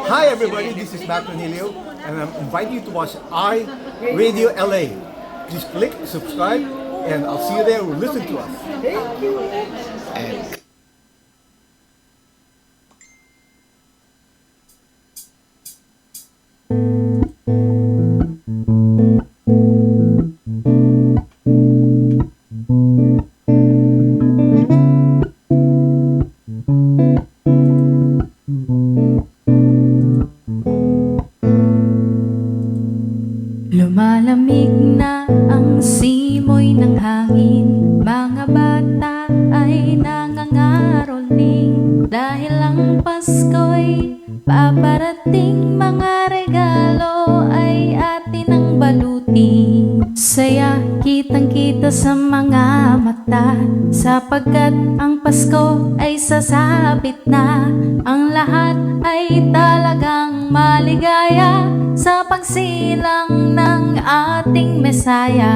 Hi everybody, this is Matt Cornelio, and I'm inviting you to watch iRadio LA. Please click subscribe, and I'll see you there. Listen to us. Thank you. Lumalamig na ang simoy ng hangin, mga bata ay nangangaroling. Dahil ang Pasko'y paparating, mga regalo ay atin ang baluti. Saya kitang-kita sa mga mata, sapagkat ang Pasko ay sasapit na. Ang lahat ay talagang maligaya sa pagsilang ng ating Mesaya.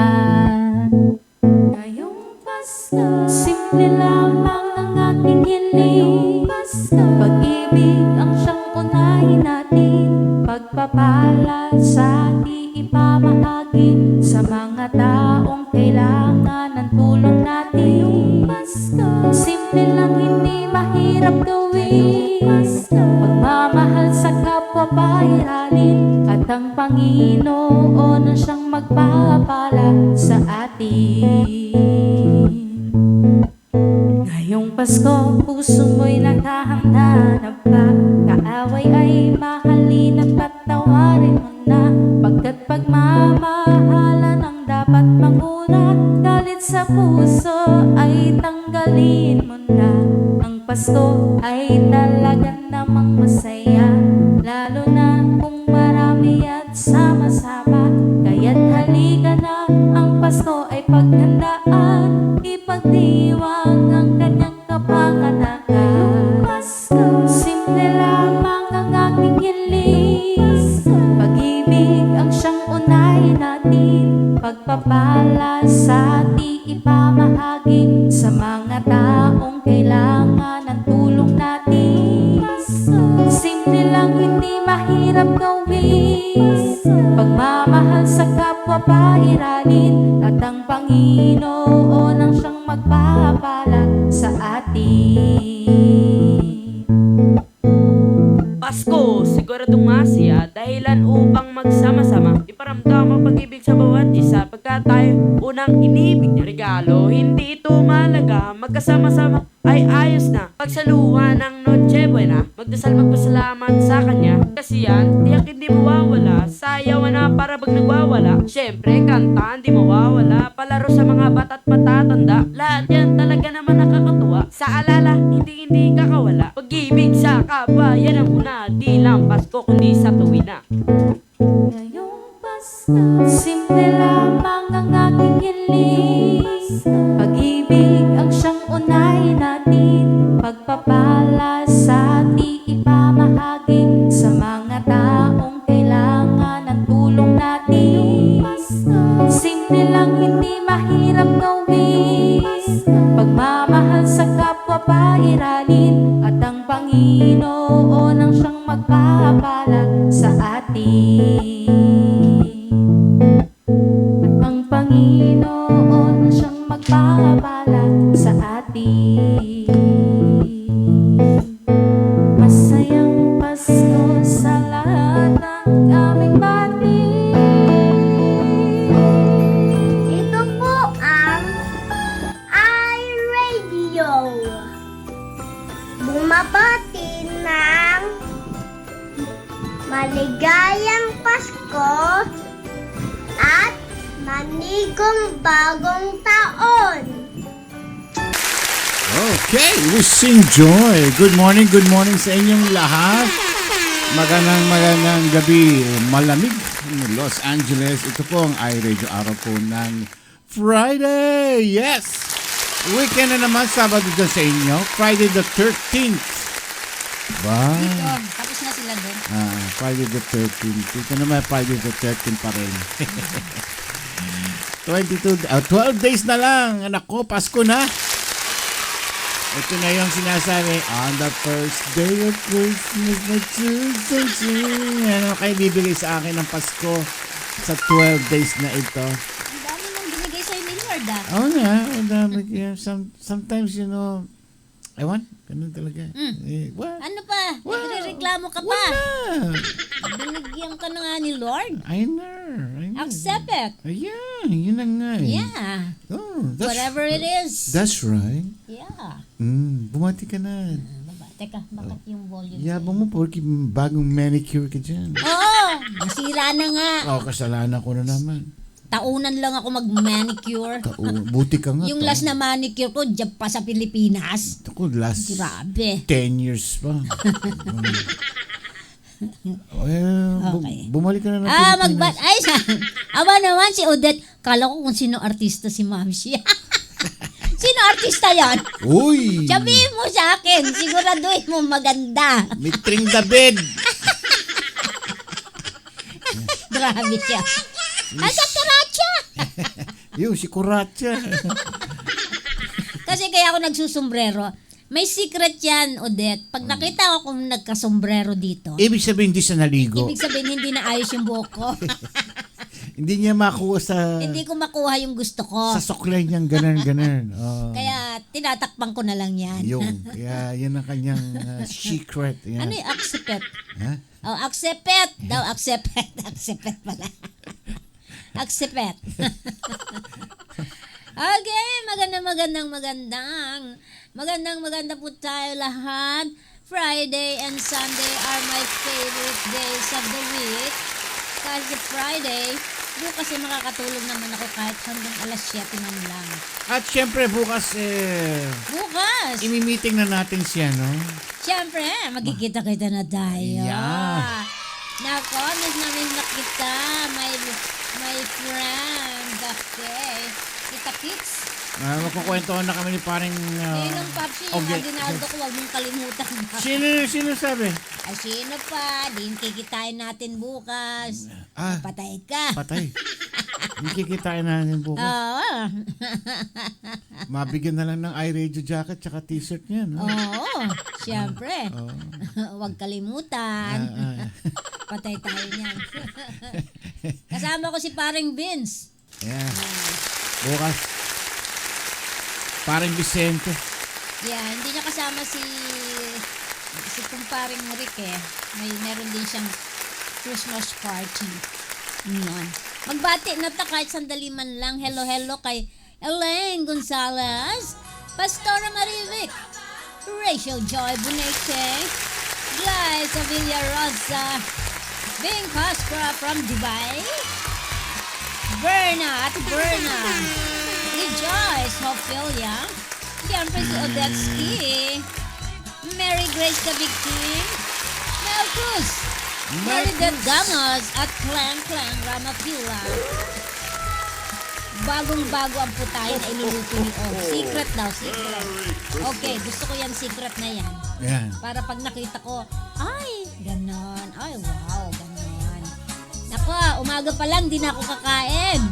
Ngayong Pasko, simple lamang ang ating hiling. Pag-ibig ang siyang unahin natin, pagpapala sa ating ipamahagi sa mga taong kailangan ng tulong natin. Simple lang, hindi mahirap gawin. Pagmamahal sa kapwa pairalin, at ang Panginoon ang siyang magpapala sa atin. Ngayong Pasko, puso mo'y naghahanda na ba? Kaaway ay mahalin at patawarin mo na, pagkat pagmamahalan ang dapat manguna. Galit sa puso ay tanggalin mo na. Ang Pasko ay talaga namang masaya, lalo na kung marami at sama-sama. Kaya't halika na, ang Pasko ay paghandaan, ipagdiwang ang kanyang kapanganakan. Simple lamang ang aking hiling, pag-ibig ang siyang unahin natin, pagpapala sa ating ipamahagi sa mga taong kailangan ng tulong natin. Simple lang, hindi mahirap gawin. Pagmamahal sa kapwa pairalin, at ang Panginoon ang siyang magpapala sa atin. Pasko, siguradong masaya, dahilan upang magsama-sama, iparamdam ang pag-ibig sa bawat isa, pagkat tayo unang inibig na regalo. Hindi ito malaga, magkasama-sama ay ayos na. Pagsaluhan ng Noche Buena, magdasal magpasalamat sa Kanya, kasi yan, tiyak hindi mawawala. Sayawan na para pag nagwawala, syempre kanta hindi mawawala. Palaro sa mga bata't matatanda, lahat yan talaga naman nakakatuwa. Sa alala, hindi kakawala, pag-ibig sa kapwa, yan ang una. Di lang Pasko kundi sa tuwi na. Ngayong Pasko, simple lamang ang aking hiling, pag-ibig ang siyang unahin natin, pagpapala sa ating ipamahagi sa mga taong kailangan ng tulong natin. Simple lang, hindi mahirap gawin. Pagmamahal sa kapwa pairalin, at ang Panginoon ang siyang magpapala sa atin. At ang Panginoon ang siyang magpapala sa atin. Masayang Pasko sa lahat ng aming bati. Ito po ang iRadio. Bumabati ng maligayang Pasko at manigong bagong taon. Okay, wishing joy. Good morning sa inyong lahat. Magandang gabi. Malamig ng Los Angeles. Ito po ang iRadio, araw po ng Friday. Yes! Weekend na naman, Sabado dyan sa inyo. Friday the 13th. Wow. Tapos na sila doon. Friday the 13th. Ito naman, Friday the 13th pa rin. 12 days na lang. Anak ko, Pasko na. Ito na yung sinasabi, on the first day of Christmas, na ano kayo bibigay sa akin ng Pasko sa 12 days na ito? Ang dami nang binigay sa'yo ni Lord, ah. Oo nga, ang dami kaya. Sometimes, you know, ewan, ganun talaga. What? Ano pa? Wow. Nagre-reklamo ka pa. Wala. Binigyan ka na nga ni Lord. I know. Accept it. Ayan, yun na nga eh. Yeah. Oh, Whatever it is. That's right. Yeah. Bumati ka na. Teka, bakit yung volume? Yabang mo, porque bagong manicure ka dyan. Oo! Nasira na nga. Oh, kasalanan ko na naman. Taunan lang ako mag-manicure. Buti ka nga. Yung last na manicure ko, dyan pa sa Pilipinas. Ako, last Grabe. 10 years pa. Okay. Bumalik ka na ng Magbat... Ay, aba naman si Odette. Kala ko kung sino artista si Mamsi. Sino artista yan? Uy! Sabihin mo sa akin. Siguraduhin mo maganda. Mitring David! Grabe siya. Asa Karacha! Yung si Kuratya. Kasi kaya ako nagsusombrero. May secret yan, Odette. Pag nakita ko kung nagkasombrero dito, Ibig sabihin, hindi siya naligo. ibig sabihin hindi na ayos yung buhok ko. Hindi niya makuha sa... Hindi ko makuha yung gusto ko. Sa suklay niyang ganun. Oh. Kaya tinatakpan ko na lang yan. Yung, kaya yan ang kanyang secret. Yan. Ano yung accept it? Ha? Oh, accept it. Daw, accept it. Accept it pala. Accept it. Okay, maganda po tayo lahat. Friday and Sunday are my favorite days of the week. Kasi Friday, bukas ay makakatulog naman ako kahit hanggang alas 7 man lang. At syempre bukas Bukas! imi-meeting na natin siya, no? Siyempre, magkikita-kita na tayo. Yeah. Nako, namin nakita, my friend, okay, Tita Kits. Magkukwentuhan na kami ni paring... Sinong Papsi, yung okay. Aguinaldo ko, huwag mong kalimutan. Sino sabi? Ay, sino pa? Din kikitain natin bukas. Ah, Patay ka. patay. Hindi kikitain natin bukas. Oo. Mabigyan na lang ng iRadio jacket tsaka t-shirt niya, no? Oo, siyempre. Huwag kalimutan. Patay tayo niyan. Kasama ko si paring Vince. Yeah. Bukas. Parang Vicente. Yeah, hindi niya kasama si kumparing Rick eh. Meron din siyang Christmas party. Yan. Magbati na ta kahit sandali man lang. Hello kay Elaine Gonzalez, Pastora Marivic, Rachel Joy Buneke, Glyce Avila Rosa, Bing Pascra from Dubai, Berna, Rejoice, Ophelia, siyempre si Odetsky, Mary Grace Kabigking, Mel Cruz, Meredith Gamos, at Clang Ramapila. Bagong-bago ang putayan ay niluto ni O. Secret daw, secret. Okay, gusto ko yan, secret na yan. Yan. Para pag nakita ko, ay, ganon. Ay, wow, ganon. Nako, umaga pa lang, di na ako kakain.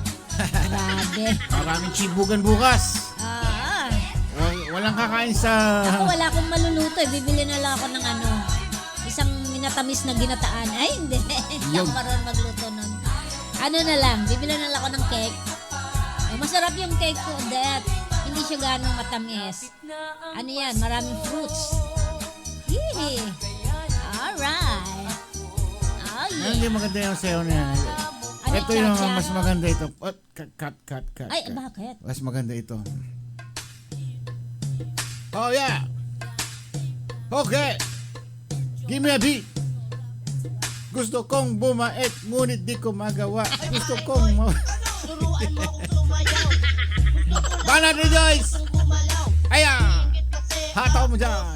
Grabe. Maraming chibugan bukas. Walang kakain sa... Ako, wala akong maluluto. Bibili na lang ako ng isang minatamis na ginataan. Ay, hindi. Hindi ako marunong magluto nun. Ano na lang, bibili na lang ako ng cake. Masarap yung cake ko, Odette. Hindi siya ganong matamis. Ano yan, maraming fruits. Yee! Alright. Oh, yeah. Hindi maganda yung sayo niya. Ano, Ito yung cha-cha? mas maganda ito. Cut. Ay, bakit? Mas maganda ito. Oh, yeah. Okay. Give me a beat. Gusto kong bumait, ngunit di ko magawa. Gusto kong Turuan mo akong sumayaw. Banat Rejoice! Ayan! Hataw mo dyan!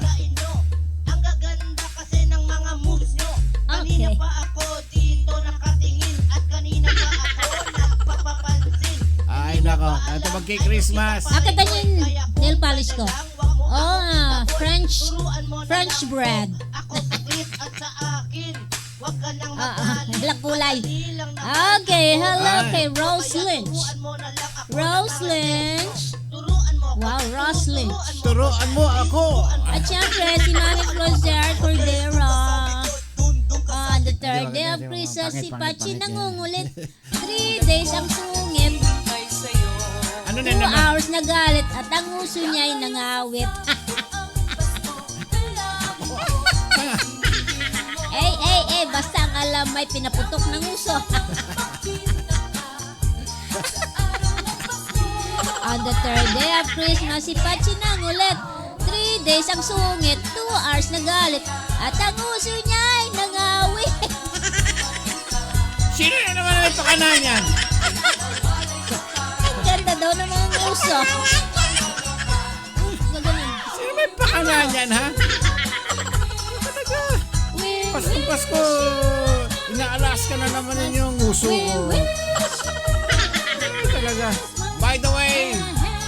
Ang gaganda kasi ng mga moves nyo. Kanina Okay. pa ako dito nakatingin at kanina pa ako nagpapapansin. Ay, nako. Ito magki-Christmas. Akita niyo yung nail polish ko. French bread. Ako sakit at sa akin. Huwag ka nang Black kulay. Bilang na Okay, hello Alright. kay Rose Lynch. turuan mo na lang ako. Rose Lynch. Turuan mo ako Wow, Roslyn. Turuan mo ako. At syempre, si Mami Closer Cordero. On the third day of Christmas, si Pachi nangungulit. 3 days ang sungit. Ano 2 na naman? hours na galit at ang uso niya'y nangawit. Basta ang alam may pinaputok ng uso. On the third day of Christmas, si Pachi nangulit. 3 days ang sungit, 2 hours na galit, at ang uso niya'y nangawit. Sino na naman ang pakanan yan? Ang ganda daw ng mga uso. Gaganon. Sino may pakanan yan, ha? Paskong Pasko, inaalas ka na naman yung uso ko. Talaga. By the way,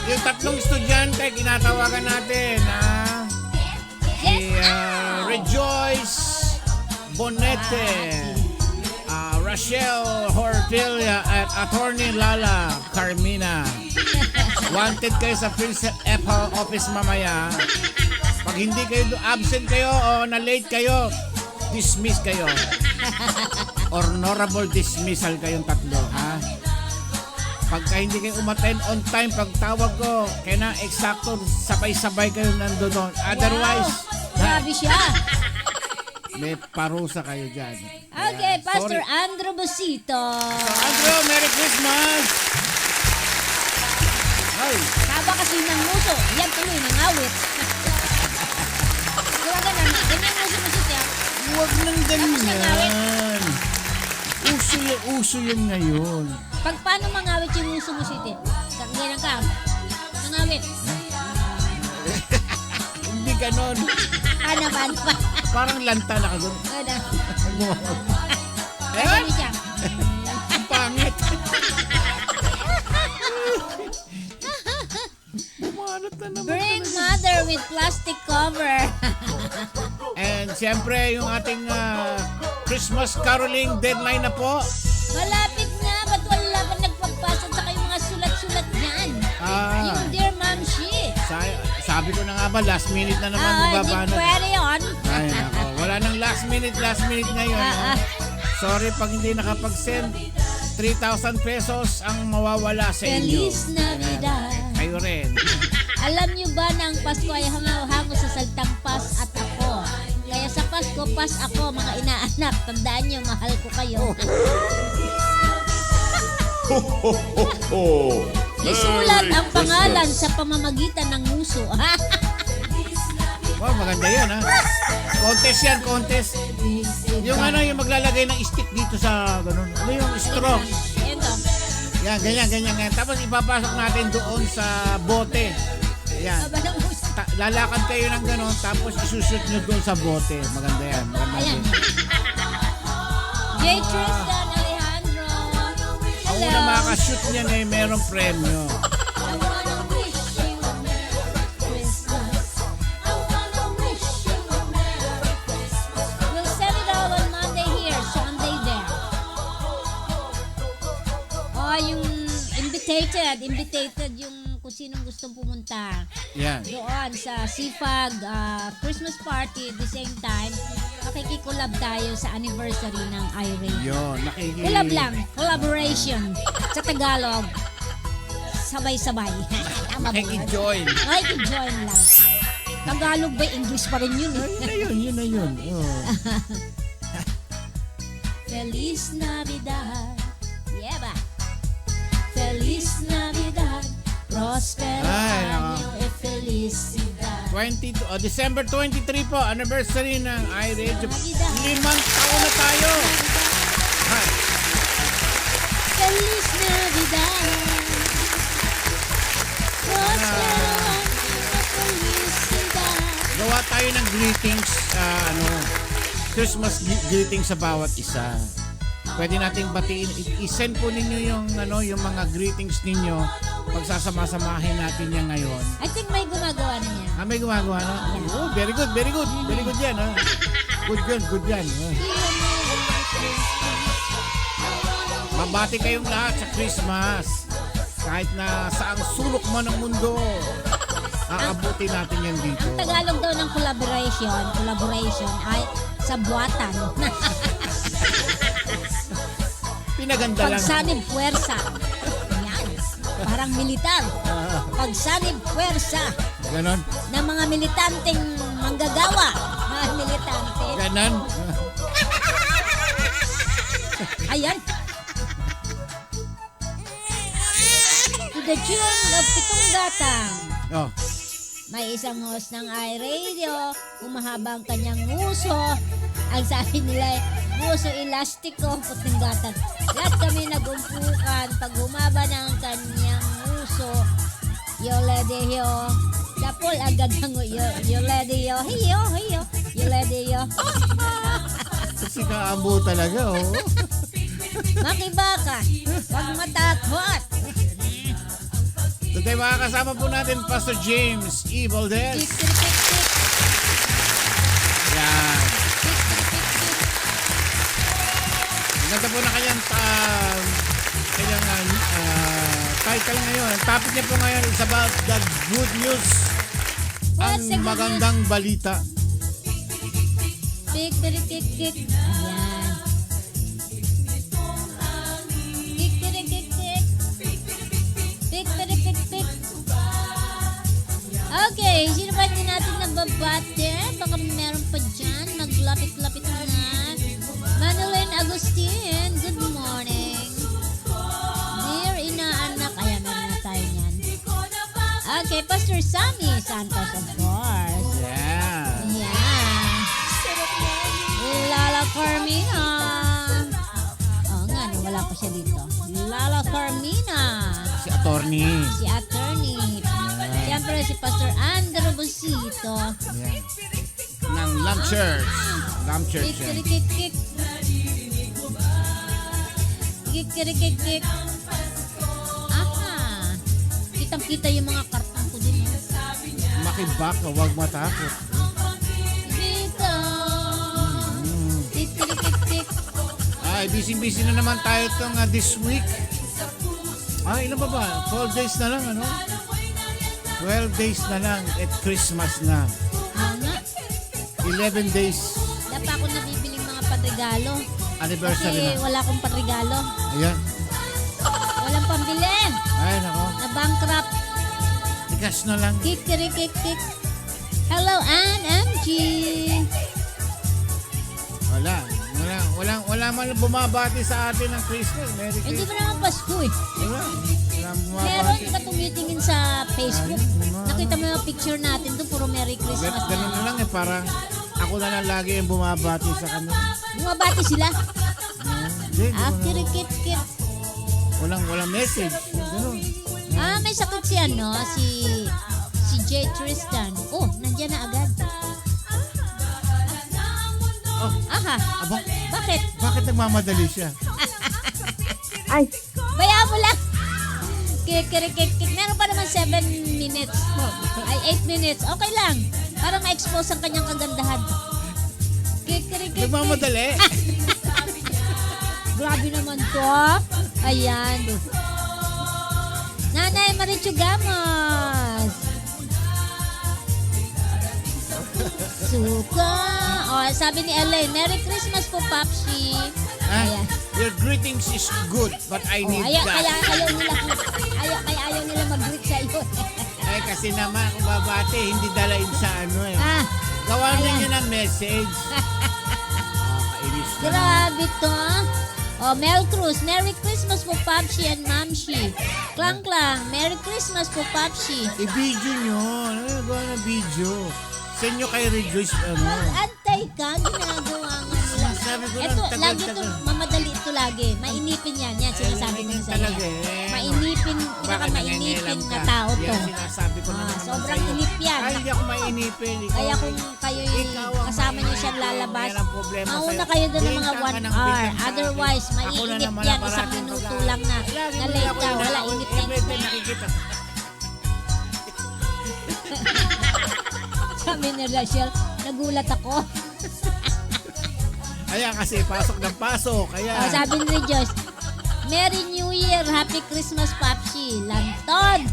yung 3 estudyante, kinatawagan natin, ha? Si Rejoice Bonete, Rachel Hortilia, at Attorney Lala Carmina. Wanted kayo sa Prince Apple office mamaya. Pag hindi kayo absent kayo o na-late kayo, dismiss kayo. Honorable dismissal kayong 3, ha? Pagka hindi kayo umattend on time, pag tawag ko, kaya na eksakto, sabay-sabay kayo nandun. Otherwise, Grabe siya. may parusa kayo dyan. Okay, Ayan. Pastor Sorry. Andrew Busito. Andrew, Merry Christmas! Ay, Haba kasi ng uso. Yan tuloy, nangawit. Kaya ganun, ganyan ang uso mo siya. huwag nang ganyan. Uso yun ngayon. Pag paano mangawit yung uso mo siya? Ganyan ka. Nangawit. Hindi ganon. Ano ba? Parang lanta na ka doon. Ano? Eh, Ganyan siya. ang pangit. Bumanat na naman. Bring mother with plastic cover. And siyempre, yung ating Christmas caroling deadline na po. Malapit na. Ba't wala pa nagpagpasa sa kayong mga sulat-sulat niyan? Yung Dear Mom She. Sabi ko na nga ba, last minute na naman Hindi bubabanat. pwede yun. Ay, nako. Wala nang last minute ngayon. no? Sorry pag hindi nakapag-send. 3,000 pesos ang mawawala sa inyo. Feliz Navidad. Kayo rin. Alam niyo ba na ang Pasko ay hango sa salitang pas at ako? Kaya sa Pasko, pas ako, mga inaanak. Tandaan niyo, mahal ko kayo. Isulat ang pangalan sa pamamagitan ng nguso. Wow, maganda yan, ha? Contest yan, contest. Yung yung maglalagay ng stick dito sa, ganun. Ano yung straw? Ito. Yan, ganyan. Tapos ipapasok natin doon sa bote. Yan. Aba ng nguso. Lalakad kayo ng ganun, tapos isushoot nyo doon sa bote. Maganda yan. Maganda Ayan. yan. J. Tristan Alejandro. Ang Hello. una makashoot niyan ay merong premyo. I wanna wish you a Merry Christmas. I wanna wish you a Merry Christmas. We'll send it out on Monday here, Sunday there. Oh, yung invitated yung kung sinong gustong pumunta Yan. doon sa Sipag Christmas party. At the same time, makikikulab tayo sa anniversary ng iRadio. Yun, Collab lang, collaboration sa Tagalog. Sabay-sabay. Tama ba? Makiki-join. Makiki-join lang. Tagalog ba? English pa rin yun. Yun na yun. Oh. Feliz Navidad. Yeah ba? Feliz Navidad. Prospero Ay, año e felicidad. December 23 po, anniversary ng iRadio. Navidad. 5 taon na tayo. Hi. Feliz Navidad. Prospero año e felicidad. Gawa tayo ng greetings, Christmas greetings sa bawat isa. Pwede nating batiin, i-send po ninyo yung mga greetings ninyo. Pagsasama-samahin natin yan ngayon. I think may gumagawa na niya. May gumagawa na? Oh, very good. Very good yan, ha? Good yan. Mabati kayong lahat sa Christmas. Kahit na saang sulok mo ng mundo. Aabutin natin yan dito. Ang Tagalog daw ng collaboration ay sabuatan. Pinaganda lang. Pagsanib puwersa. Yan. Parang militar. Pagsanib puwersa Ganon. ng mga militanteng manggagawa. Mga militante. Ganon. Ayan. To the tune of Pitong Gatang. Oh. May isang host ng iRadio, humahaba ang kanyang nguso. Ang sabi nila ay, nguso elastiko, puting gatang. Lahat kami nagumpukan pag humaba ng kanyang nguso. Yoledeyo. Dapol agad ang yoledeyo. Hiyo. Yoledeyo. Kasi kaambo talaga, oh. Makibaka. Huwag matakot. Today makakasama po natin Pastor James E. Valdez. Tik, tik, tik, tik. Yan. Tik, tik, tik, tik. Ganda po na kanyang title ngayon. Ang topic niya po ngayon is about the good news. What's the Ang good magandang balita. Tik, tik, tik, tik. Ayan. Tik, tik, tik, tik. Tik, tik, tik, tik. Okay, sino ba hindi natin nababate? Baka meron pa dyan. Maglapit-lapit na. Manolene Agustin, good morning. Dear inaanak. Ayan, meron na tayo niyan. Okay, Pastor Sammy Santos, of course. Yeah. Yeah. Lala Carmina. Oo nga, no, wala pa siya dito. Lala Carmina. Si attorney. Si attorney. Siyempre si Pastor Andrew Busito. Yan. Ng Lamb Church. Lamb Church yan. Kik-kik-kik. Kik-kik-kik-kik. Aha. Kitang-kita yung mga kartang ko din. Makibaka, huwag matakot. Dito. Kik-kik-kik-kik. Ay, busy-busy na naman tayo itong this week. Ilan pa ba? 12 days na lang, ano? 12 days na lang at Christmas na. Oo nga. 11 days Wala pa ako nabibiling mga panregalo. anniversary Kasi na. wala akong panregalo. Ayan. Walang pambili. Ay, nako. Na bankrupt. Tigas na lang. Kik-kik-kik-kik. Hello, Ann MG. Wala man bumabati sa atin ng Christmas. Merry Hindi Christmas. mo naman Pasko eh. Wala. Walang Meron bumabati. ka tumitingin sa Facebook. Nakita mo yung picture natin doon, puro Merry Christmas Ganun na na. lang eh, parang ako na lang lagi yung bumabati sa kanila. Bumabati sila. Hindi, Kit-kit-kit. walang message. Ganun. May sakit si si J. Tristan. Oh, nandiyan na agad. Oh, Aha. aba, Bakit? bakit nagmamadali siya? Bayaan mo lang. Kik-kik-kik. Meron pa naman 7 minutes. Ay, 8 minutes. Okay lang. Para ma-expose ang kanyang kagandahan. Kik-kik-kik. Nagmamadali? Grabe naman to. Ayan. Nanay Marichu Gamos. Suka. Oh, sabi ni Elaine, Merry Christmas po, Papsi. Ayan. Your greetings is good, but I Oh, need ayaw nila mag-greet sa iyo. Eh, kasi naman, kung babate, hindi dalain sa ano eh. Gawa ayan. ninyo ng message. Kainis na. Grabe to. Oh, Mel Cruz, Merry Christmas po, Papsi and Mamsi. Klang Klang, Merry Christmas po, Papsi. I-video nyo. Ano yung gawa ng video? Send nyo kay Rejoice. Antay ka, ginagawa nga nila. Sabi ko lang, Ito, tagal- lagi ito, tagal. mamadali ito lagi. Mainipin yan. Yan, sinasabi ko ganyan sa'yo. talaga eh. Mainipin, Bakit pinaka-mainipin nangingilam na ka? tao to. Yan, sinasabi ko na naman sobrang sa'yo. inip yan. Ay, hindi ako mainipin. Ikaw, Kaya kung kayo ikaw ang kasama niyo mainip. siyang lalabas, Yan ang problema mauna sa'yo. kayo doon ng mga Bintang ka 1 ng hour. bintang sa akin. Otherwise, Ako na maiinip naman yan. ang Isang parating minuto mag-aaral. lang na. Lagi mo Na-late ako ka. Wala, inaaway. inip na Everyday inip. nakikita. Sabi ni Rachel, nagulat ako. Kaya kasi pasok ng pasok. Kaya Sabi ni Josh, Merry New Year, Happy Christmas, Papsi. Lantod.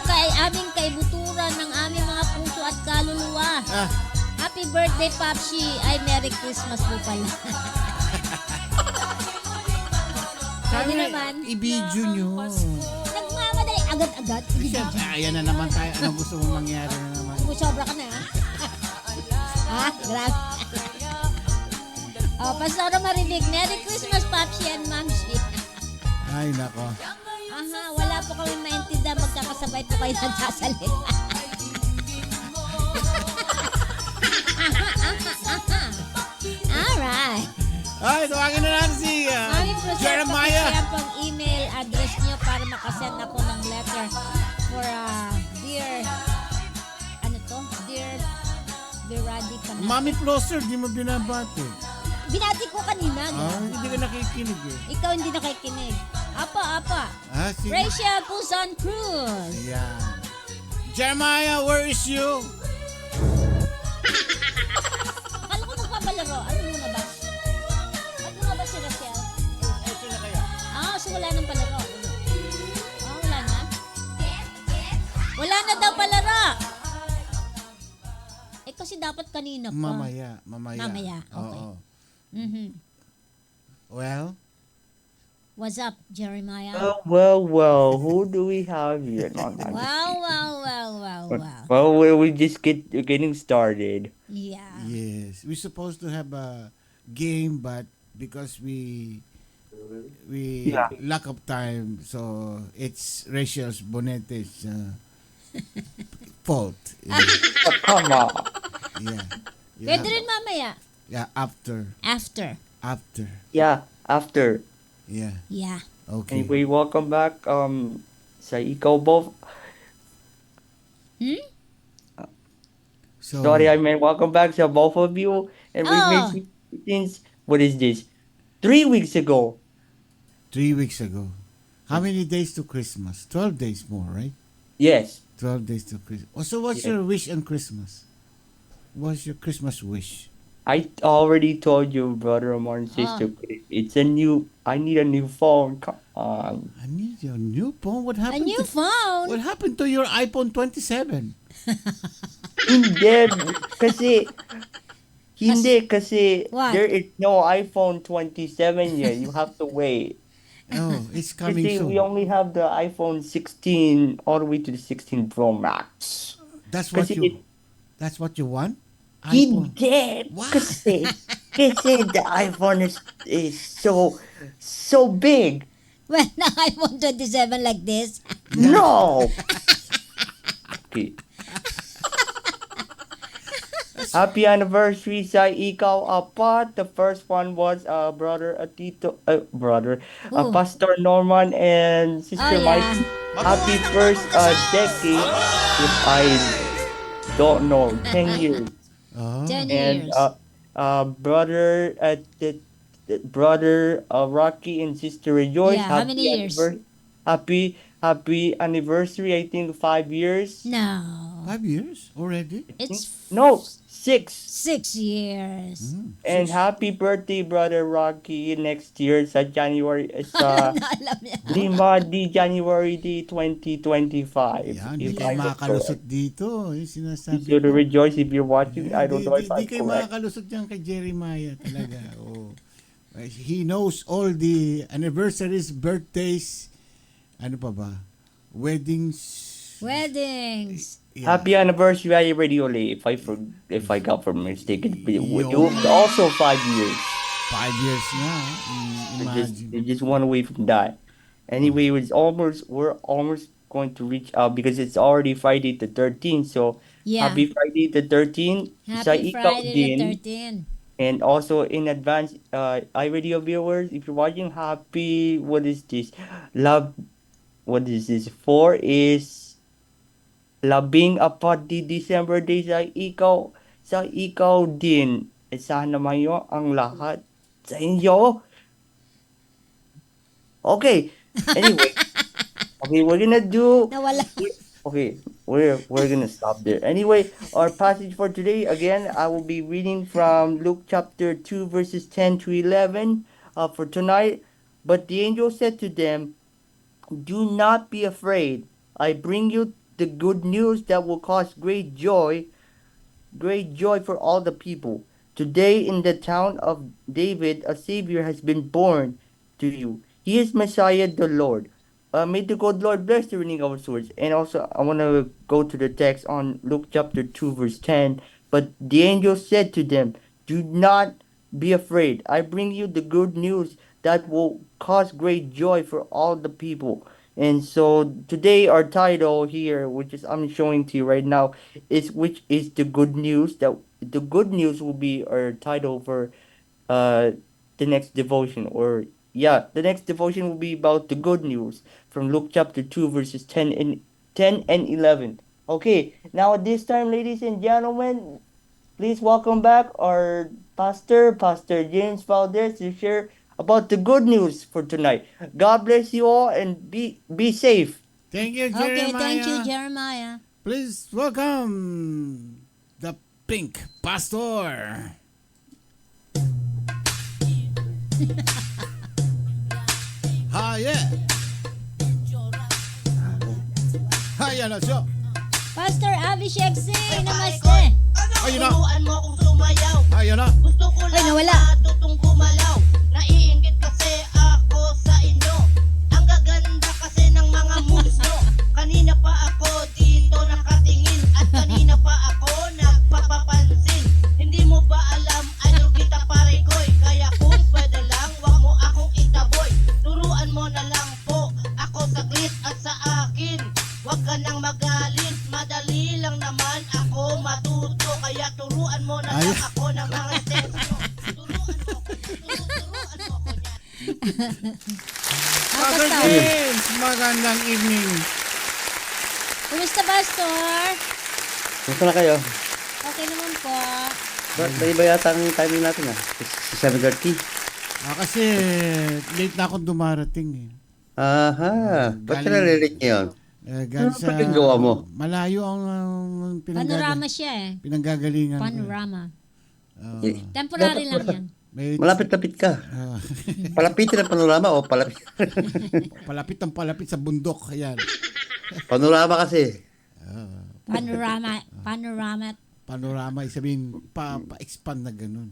sa aming kaibuturan ng aming mga puso at kaluluwa. Ah, Happy birthday, Papsi. Ay, Merry Christmas po pala. Pwede naman. i-video nyo. Nagmamadali. Agad-agad. Siyempre, ayan na naman tayo. Anong gusto mong mangyari na naman? Sobra ka na, ha? Ha? Grabe. Oh, Pastora Marinig. Merry Christmas, Papsi and Mamsi. Ay, nako. Aha, wala po kami maintindihan. Magkakasabay po kayo nagsasalita. Alright. Ay, tawagin na natin si Maraming present Jeremiah. pakishare pong email address nyo para makasend ako ng letter for dear Dear Raddy Panat. Mami Floster, di mo binabati. Binati ko kanina. Hindi ka nakikinig eh. Ikaw hindi nakikinig. Apa. Ah, sige. Rachel Puzon Cruz. Ayan. Jeremiah, where is you? Akala ko nagpapalaro. Ano muna ba? Ba't muna ba si Rachel? Ito na kaya. So wala nang palaro. Wala na? Wala na daw palaro. Kasi dapat kanina pa. Mamaya. Okay. Oo. Mhm. Well, What's up, Jeremiah? Well, who do we have here? No, no, Wow. Well, we just getting started. Yeah. yes. We're supposed to have a game, but because we Yeah. lack of time, so it's Rachel's Bonete's fault. Yeah. Oh, come on. yeah. Pwede rin mamaya. Yeah, after. Yeah, after. Yeah. Yeah. Okay. Anyway, welcome back. Sa ikaw both. So, Sorry, I meant welcome back to both of you. And we made since what is this? 3 weeks ago. 3 weeks ago. How many days to Christmas? 12 days more, right? Yes. 12 days to Christmas. Oh, so what's Yeah. your wish on Christmas? What's your Christmas wish? I already told you, brother and sister. I need a new phone. Come on. I need your new phone. What A happened? new phone? What happened to your iPhone 27? Hindi kasi What? there is no iPhone 27 yet. You have to wait. Oh, it's coming Kasi soon. we only have the iPhone 16 all the way to the 16 Pro Max. That's what Kasi you. That's what you want. iPhone. Hindi. What? Kasi the iPhone is so big. When the iPhone 27 like this? No. Okay. Happy anniversary sa ikaw apat. The first one was Who? Pastor Norman and Sister Oh, Mike. yeah. Happy first decade. If I don't know, 10 years. 10 And years. brother Rocky and Sister Rejoice. Yeah, how many years? Happy anniversary. I think 5 years. No. 5 years already? It's No, 6. 6 years. And happy birthday, brother Rocky, next year sa January, sa Alam niya. 5 January 2025. Yan, di If kayo I'm makakalusot correct. dito. Yung sinasabi Sister ko. Rejoice, if you're watching, I don't know if Di I'm kayo correct. makakalusot dyan kay Jeremiah talaga. Oh. He knows all the anniversaries, birthdays, ano pa ba? Weddings. Weddings. Yeah. Happy anniversary, Radio Lay. If I got from mistaken, would you also 5 years? 5 years na. Imagine. You're just one away from that. Anyway, we're almost going to reach out because it's already Friday the 13th. So Yeah. happy Friday the 13th. sa Happy ikaw Friday din. the 13th. And also in advance, iRadio viewers, if you're watching, happy, what is this? What is this? 4 is labing apat di December day sa ikaw din. Sana mayo ang lahat sa inyo. Okay. Anyway. Okay, we're gonna do Nawala. Okay, we're gonna stop there. Anyway, our passage for today, again, I will be reading from Luke chapter 2, verses 10 to 11 for tonight. But the angel said to them, "Do not be afraid. I bring you the good news that will cause great joy for all the people. Today in the town of David, a Savior has been born to you. He is Messiah the Lord. May the good Lord bless the reading of our swords. And also, I want to go to the text on Luke chapter 2, verse 10. But the angel said to them, do not be afraid. I bring you the good news that will cause great joy for all the people. And so today our title here, which is I'm showing to you right now, is which is the good news. That the good news will be our title for uh the next devotion. Or yeah, the next devotion will be about the good news from Luke chapter 2 verses 10 and 11. Okay, now at this time, ladies and gentlemen, please welcome back our Pastor James Valdez, to share about the good news for tonight. God bless you all and be safe. Thank you, Okay, Jeremiah. thank you, Jeremiah. Please welcome the Pink Pastor. Yeah. Hiya na siya. Pastor Abhishek Singh, namaste. Ayun na. Turuan mo akong sumayaw. Ayun na. Gusto ko Ay, lang nawala. matutong gumalaw. Naiinggit kasi ako sa inyo. Ang gaganda kasi ng mga moves nyo. Kanina pa ako dito nakatingin. At kanina pa ako nagpapapansin. Hindi mo ba alam ano kita pare koy? Kaya kung pwede lang, wag mo akong itaboy. Turuan mo na lang po ako saglit at sa akin. Wag ka nang magalit, madali lang naman ako matuto. Kaya turuan mo na lang ako ng mga steps mo. Turuan mo ako, turuan mo ako niyan. Pastor James, magandang evening. Kumusta, Pastor? Gusto na kayo? Okay naman po. Ba't ba iba yata ang timing natin Si 7:30? Kasi late na akong dumarating eh. Aha. Ba't ka nalilit ngayon? Galing Ano pa yung gawa mo? Malayo ang Panorama siya eh. pinanggagalingan ko. Panorama. Eh, Temporary lang yan. May, Malapit-lapit ka. Palapitin ang panorama o palapit? palapit ang palapit sa bundok. Ayan. Panorama kasi. Panorama. Panorama. Panorama, sabihin, pa-expand na ganun.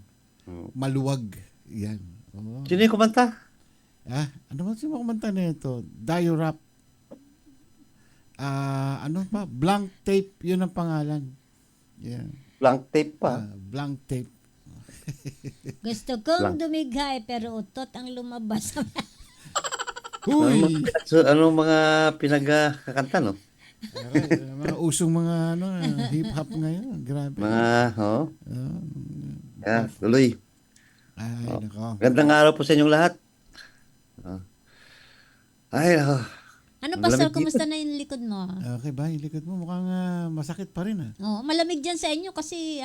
Maluwag. Yan. Oh. Sino yung kumanta? Ano ba sino kumanta na ito? Dio Rap. Ano pa? Blank Tape, yun ang pangalan. Yeah. Blank tape pa. Blank Tape. Gusto kong dumighay pero utot ang lumabas. Huy! So, anong mga pinagkakanta, no? Mga usong mga hip-hop ngayon. Grabe. Yeah, tuloy. Ay, nako. Gandang araw po sa inyong lahat. Ay, nako. Ano, Pastor? Malamig dito. Kumusta na yung likod mo? Okay ba? Yung likod mo mukhang masakit pa rin. Oh, malamig dyan sa inyo kasi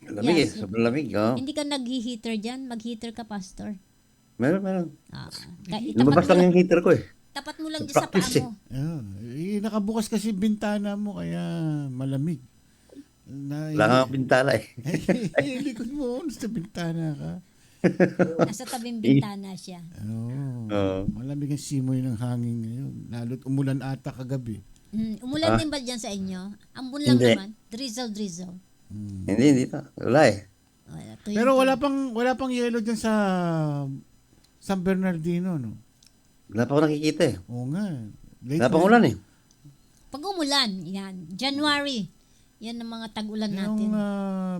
Lamig Yes. Sobrang lamig. hindi ka nag-heater dyan. Mag-heater ka, Pastor. Meron. Itapat Lumabas mo lang lang, yung heater ko eh. tapat mo lang dyan sa paa Practice mo. Nakabukas kasi bintana mo kaya malamig. Wala kang bintana eh. Yung likod mo, nasa bintana ka. Nasa tabing bintana siya. Malamig ang simoy ng hangin ngayon. Lalo't umulan ata kagabi. Umulan din ba dyan sa inyo? Ambon lang Hindi. naman. Drizzle. Hindi pa. Wala eh. Pero wala pang yelo dyan sa San Bernardino, no? Wala pa ako nakikita eh. Oo nga. Late Wala pang na. ulan eh. Pag umulan, yan. January. Yan ang mga tag-ulan natin. Yung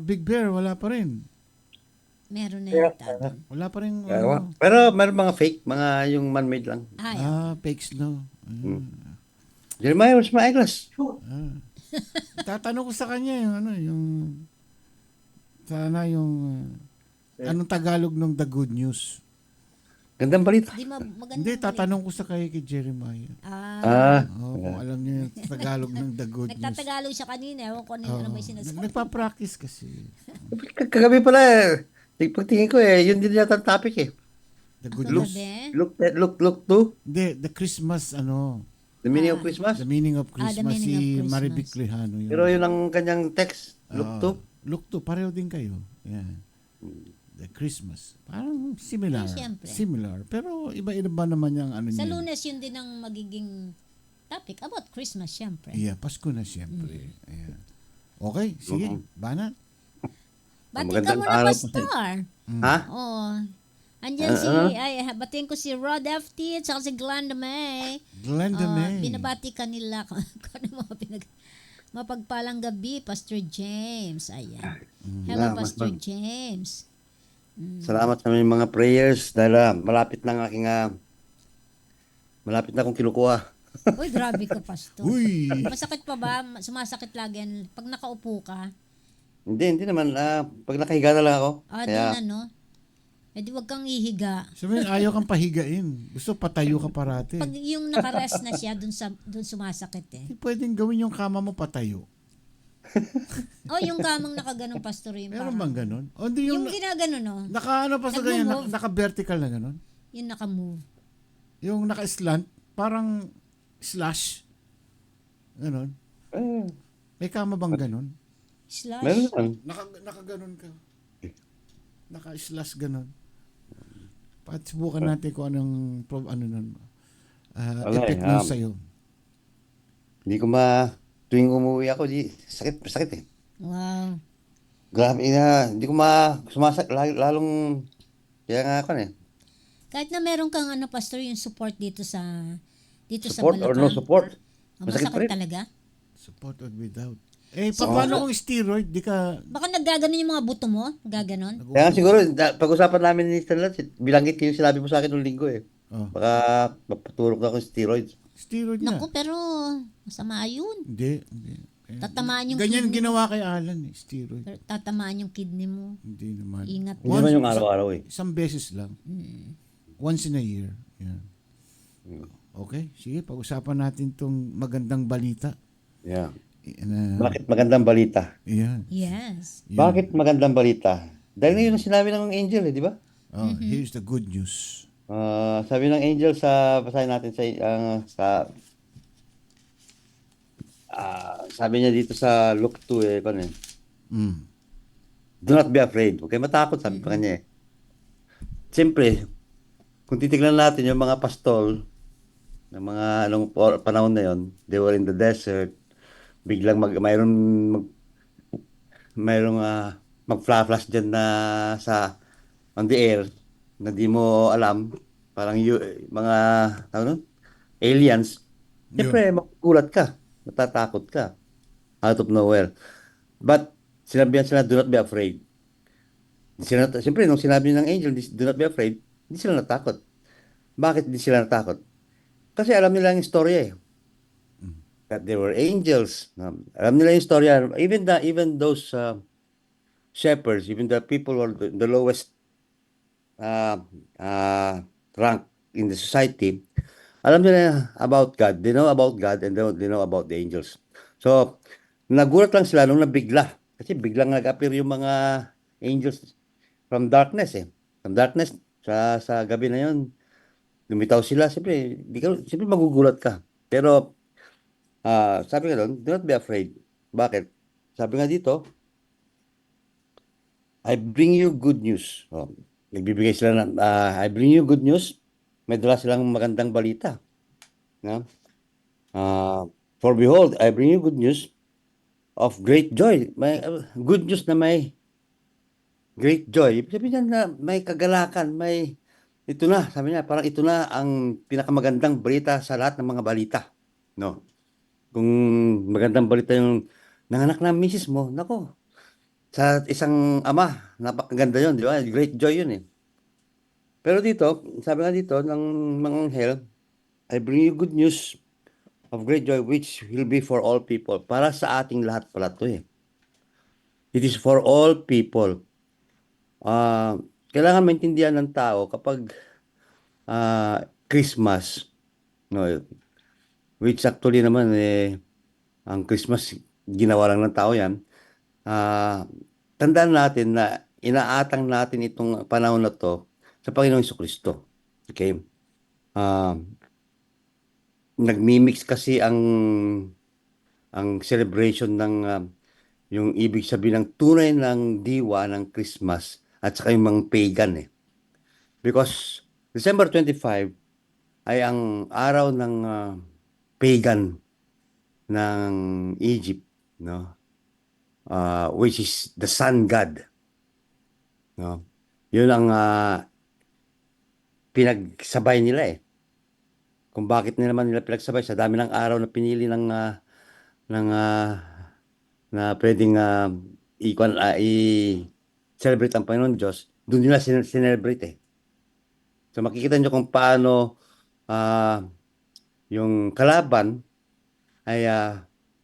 Big Bear, wala pa rin. Meron na yata. Wala pa rin. Pero meron mga fake, mga yung man-made lang. Fake snow. Jeremiah, where's my eyeglass? Tatanong ko sa kanya yung anong Tagalog ng The Good News? Gandang balita. Maganda. Hindi, tatanong ko sa kay Jeremiah. Kung alam niya yung Tagalog ng The Good News. Nagtatagalog siya kanina. Ewan ko ano may sinasabi. Nagpa-practice kasi. Kagabi pala pagtingin ko yun din yata ang topic eh. The Good Look, News. Look to. Hindi, the Christmas, The meaning of Christmas. The meaning of Christmas, meaning si of Christmas. Maribik Lejano. Yun. Pero yun ang kanyang text. Look to. Look to, pareho din kayo. Yan. The Christmas. Parang similar. Siyempre. Similar. Pero iba-iba naman yung ano Sa niya. Lunes, yun din ang magiging topic about Christmas, syempre. Yeah, Pasko na siyempre. Ayan. Okay, sige. Bana. Bati ka Magandang muna, araw po Pastor. Ha? Oo. Andyan batiin ko si Rod FT at saka si Glenda May. Glenda May. Binabati ka nila kung ano mga mapagpalang gabi, Pastor James. Ayan. Hello, Salamat, Pastor ma'am. James. Salamat sa mga prayers dahil malapit na malapit na akong kinukuha. Uy, grabe ka, Pastor. Uy. Masakit pa ba? Sumasakit lagi yan pag nakaupo ka? Hindi naman. Pag nakahiga na lang ako. Doon ano? Eh di wag kang ihiga. Sabihin, ayaw kang pahigain. Gusto patayo ka parati. Pag yung nakarest na siya, dun sumasakit eh. Hindi pwedeng gawin yung kama mo patayo. Yung kamang nakaganong, Pastor, yung Meron parang- bang ganon? O hindi Yung yung, ginaganon, no? naka-ano pa sa ganyan, Nagmo-move. naka-vertical na ganon. Yung nakamove. Yung naka-slant, parang slash. Ganon. May kama bang ganon? Slash. Meron lang. Naka-ganon ka. Naka-slash ganon. Subukan natin kung anong Wala effect eh, nun sa'yo. Hindi ko tuwing umuwi ako, sakit eh. Wow. Grabe hindi ko lalong, kaya nga ako eh. Kahit na meron kang Pastor, yung support dito sa Support sa or balakang. no support. Masakit Masakit pa rin. talaga? Support or without. Paano kung steroid? Di ka... Baka naggaganon yung mga buto mo? Gaganon? Kaya nga siguro, pag-usapan namin ni Stan Lance, bilanggit yung sinabi mo sa akin noong linggo eh. Oh. Baka mapaturok na ako ng steroids. Steroid na. Naku, pero masama yun. Hindi. Tatamaan yung Ganyan kidney. ginawa kay Alan eh, steroid. Pero tatamaan yung kidney mo. Hindi naman. Ingat. Hindi naman yung araw-araw eh. Isang beses lang. Once in a year. Yan. Okay, sige, pag-usapan natin tong magandang balita. Yeah. Na, Bakit magandang balita? yan. Yes. Yan. Bakit magandang balita? Dahil yun ang sinabi ng angel eh, di ba? Oh, here's the good news. Sabi ng angel basahin natin sabi niya dito sa Luke 2 eh, paano eh? Mm. Do not be afraid. Huwag kayo matakot, sabi pa kanya eh. Siyempre, kung titignan natin yung mga pastol, ng mga panahon na yon, they were in the desert, biglang mayroong mag-flash dyan na on the air, na di mo alam, parang mga, aliens, siyempre, magugulat ka, matatakot ka, out of nowhere. But, sinabihan sila, do not be afraid. Siyempre, nung sinabi ng angel, do not be afraid, hindi sila natakot. Bakit hindi sila natakot? Kasi alam nila yung storya eh. That there were angels. Alam nila yung storya. Even those shepherds, even the people who are the lowest rank in the society, alam nila about God. They know about God and they know about the angels. So, nagulat lang sila nung nabigla. Kasi biglang nag-appear yung mga angels from darkness eh. From darkness, sa gabi na yun, lumitaw sila. Siyempre magugulat ka. Pero, sabi nga doon, do not be afraid. Bakit? Sabi nga dito, I bring you good news. Nagbibigay sila ng, I bring you good news. May dala silang magandang balita. No? For behold, I bring you good news of great joy. May good news na may great joy. Ibig sabihin na may kagalakan, ito na, sabi niya, parang ito na ang pinakamagandang balita sa lahat ng mga balita. No? Kung magandang balita yung nanganak na misis mo, nako, sa isang ama, napakaganda yun, di ba? Great joy yun eh. Pero dito, sabi nga dito, ng mga anghel, I bring you good news of great joy which will be for all people. Para sa ating lahat pala to eh. It is for all people. Kailangan maintindihan ng tao kapag Christmas, no, which actually naman ang Christmas ginawa lang ng tao yan. Tandaan natin na inaatang natin itong panahon na to sa Panginoong Jesucristo. Okay? Nagmimix kasi ang celebration ng yung ibig sabihin ng tunay ng diwa ng Christmas at saka yung mga pagan eh. Because December 25 ay ang araw ng pagan ng Egypt, no? Which is the sun god, no? Yun ang pinagsabay nila eh. Kung bakit naman nila pinagsabay sa dami ng araw na pinili ng na pwedeng i-celebrate ang Panginoon Diyos, doon nila celebrate eh. So makikita nyo kung paano ah, yung kalaban ay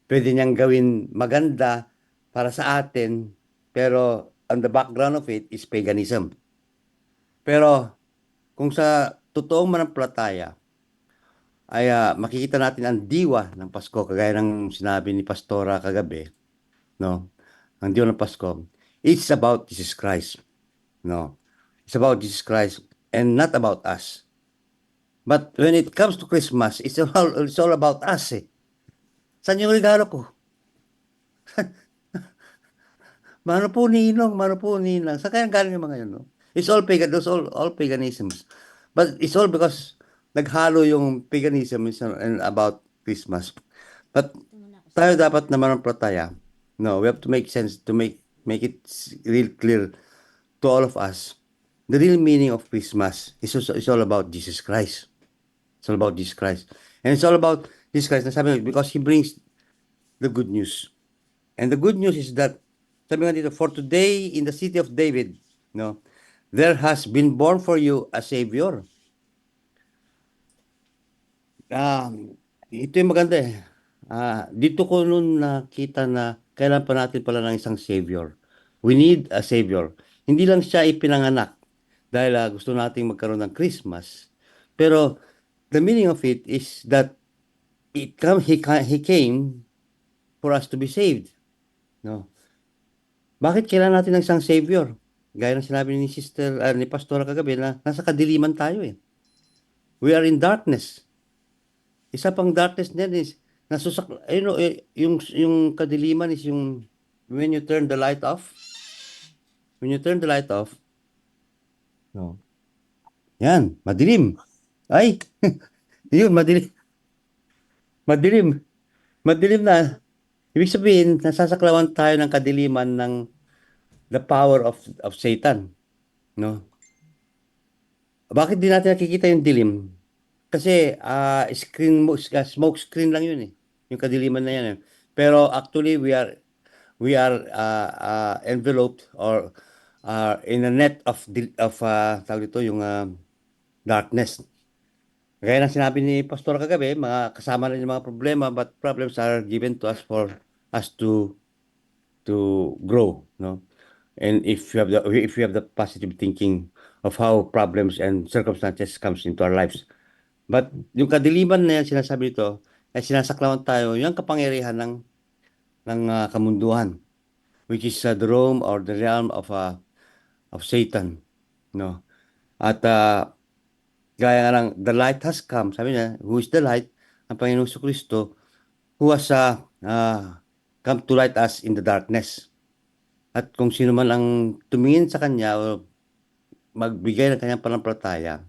pwede niyang gawin maganda para sa atin, pero on the background of it is paganism. Pero kung sa totoong manampalataya ay makikita natin ang diwa ng Pasko, kagaya ng sinabi ni Pastora kagabi, no? Ang diwa ng Pasko, it's about Jesus Christ, no? It's about Jesus Christ and not about us. But when it comes to Christmas, it's all about us eh. Saan yung regalo ko? Mano po ninong, mano po ninang. Saan kaya galing yung mga yun, no? It's all pagan, those all paganisms. But it's all because naghalo yung paganism and about Christmas. But tayo dapat naman ang prataya. No, we have to make sense to make it real clear to all of us. The real meaning of Christmas is all about Jesus Christ. It's all about Jesus Christ. And it's all about Jesus Christ. Nasabi because He brings the good news. And the good news is that, sabi nga dito, for today in the city of David, no, there has been born for you a Savior. Ito yung maganda eh. Dito ko noon nakita na kailan pa natin pala ng isang Savior. We need a Savior. Hindi lang siya ipinanganak dahil gusto nating magkaroon ng Christmas. Pero the meaning of it is that he came for us to be saved. No? Bakit kailangan natin ng isang Savior? Gaya ng sinabi ni ni Pastora kagabi na nasa kadiliman tayo eh. We are in darkness. Isa pang darkness niyan is yung kadiliman is yung when you turn the light off. When you turn the light off, no. Yan, madilim. Ay, yun, madilim. Madilim. Madilim na. Ibig sabihin, nasasaklawan tayo ng kadiliman ng the power of Satan. No? Bakit di natin nakikita yung dilim? Kasi smoke screen lang yun eh. Yung kadiliman na yan eh. Pero actually we are enveloped or in a net of tawag dito yung darkness. Gaya ng sinabi ni Pastor kagabi, mga kasama rin yung mga problema, but problems are given to us for us to grow, no? And if you have the positive thinking of how problems and circumstances comes into our lives. But yung kadiliman na yan sinasabi ito, ay sinasaklawan tayo yung kapangyarihan ng kamunduhan, which is the realm or the realm of Satan, no? At gaya nga ng the light has come, sabi niya, who is the light? Ang Panginoong Kristo, who has come to light us in the darkness. At kung sino man ang tumingin sa kanya o magbigay ng kanyang panampalataya,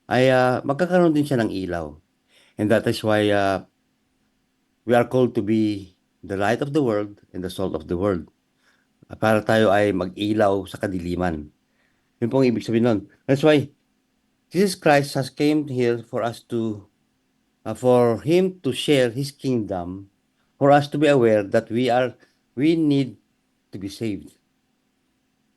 ay magkakaroon din siya ng ilaw. And that is why we are called to be the light of the world and the salt of the world. Para tayo ay mag-ilaw sa kadiliman. Yun po ang ibig sabihin nun. That's why Jesus Christ has came here for us to, for Him to share His kingdom, for us to be aware that we need to be saved.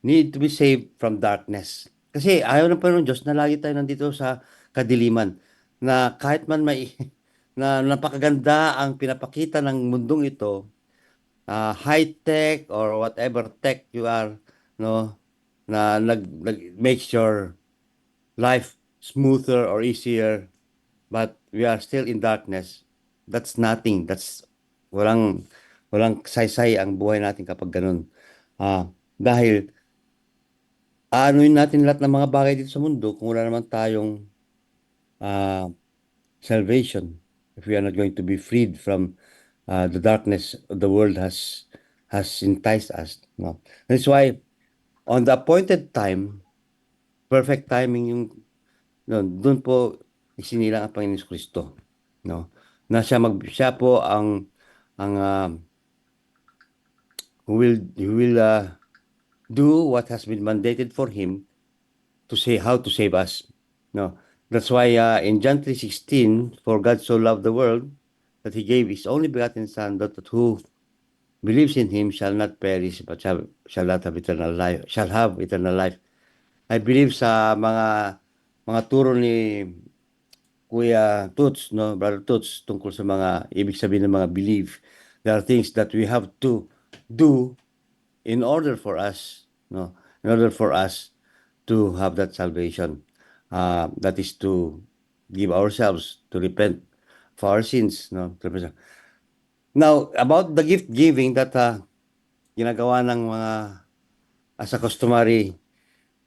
Need to be saved from darkness. Kasi ayaw ng Panginoon Diyos na lagi tayo nandito sa kadiliman. Na kahit man na napakaganda ang pinapakita ng mundong ito, high-tech or whatever tech you are, no, na makes your life smoother or easier, but we are still in darkness. That's nothing. That's walang saysay ang buhay natin kapag ganun. Dahil aanuin natin lahat ng mga bagay dito sa mundo kung wala naman tayong salvation. If we are not going to be freed from the darkness the world has enticed us. No? That's why on the appointed time, perfect timing yung doon po isinilang ang Panginoon Kristo, no? na siya po ang who will do what has been mandated for him to say how to save us. No, that's why in John 3:16, for God so loved the world that he gave his only begotten Son, that who believes in him shall not perish but shall not have eternal life. Shall have eternal life. I believe sa mga turo ni Kuya Toots, no, Brother Toots, tungkol sa mga ibig sabihin ng mga belief. There are things that we have to do in order for us, no, in order for us to have that salvation. That is to give ourselves to repent for our sins, no. Now, about the gift giving that ginagawa ng mga as a customary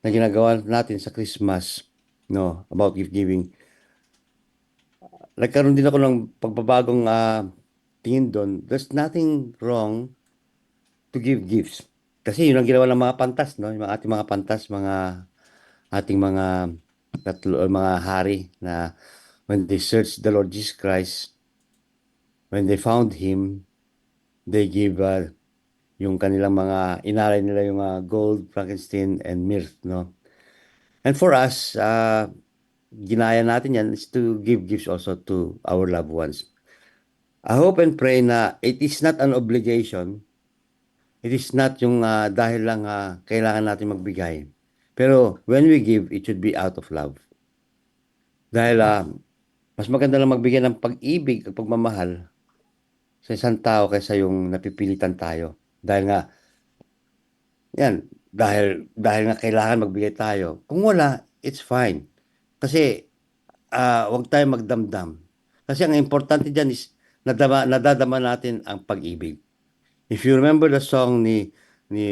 na ginagawa natin sa Christmas, no, about gift giving. Nagkaroon din ako ng pagbabagong tingin doon. There's nothing wrong to give gifts. Kasi yun ang ginawa ng mga pantas, no? Yung ating mga pantas, ating mga hari na when they searched the Lord Jesus Christ, when they found Him, they give yung kanilang inalay nila yung gold, frankincense, and myrrh, no? And for us, ginaya natin yan is to give gifts also to our loved ones. I hope and pray na it is not an obligation. It is not yung dahil lang kailangan natin magbigay. Pero when we give, it should be out of love. Dahil mas maganda lang magbigay ng pag-ibig at pagmamahal sa isang tao kaysa yung napipilitan tayo. Dahil nga, dahil nga kailangan magbigay tayo. Kung wala, it's fine. Kasi huwag tayo magdamdam. Kasi ang importante dyan is nadadama natin ang pag-ibig. If you remember the song ni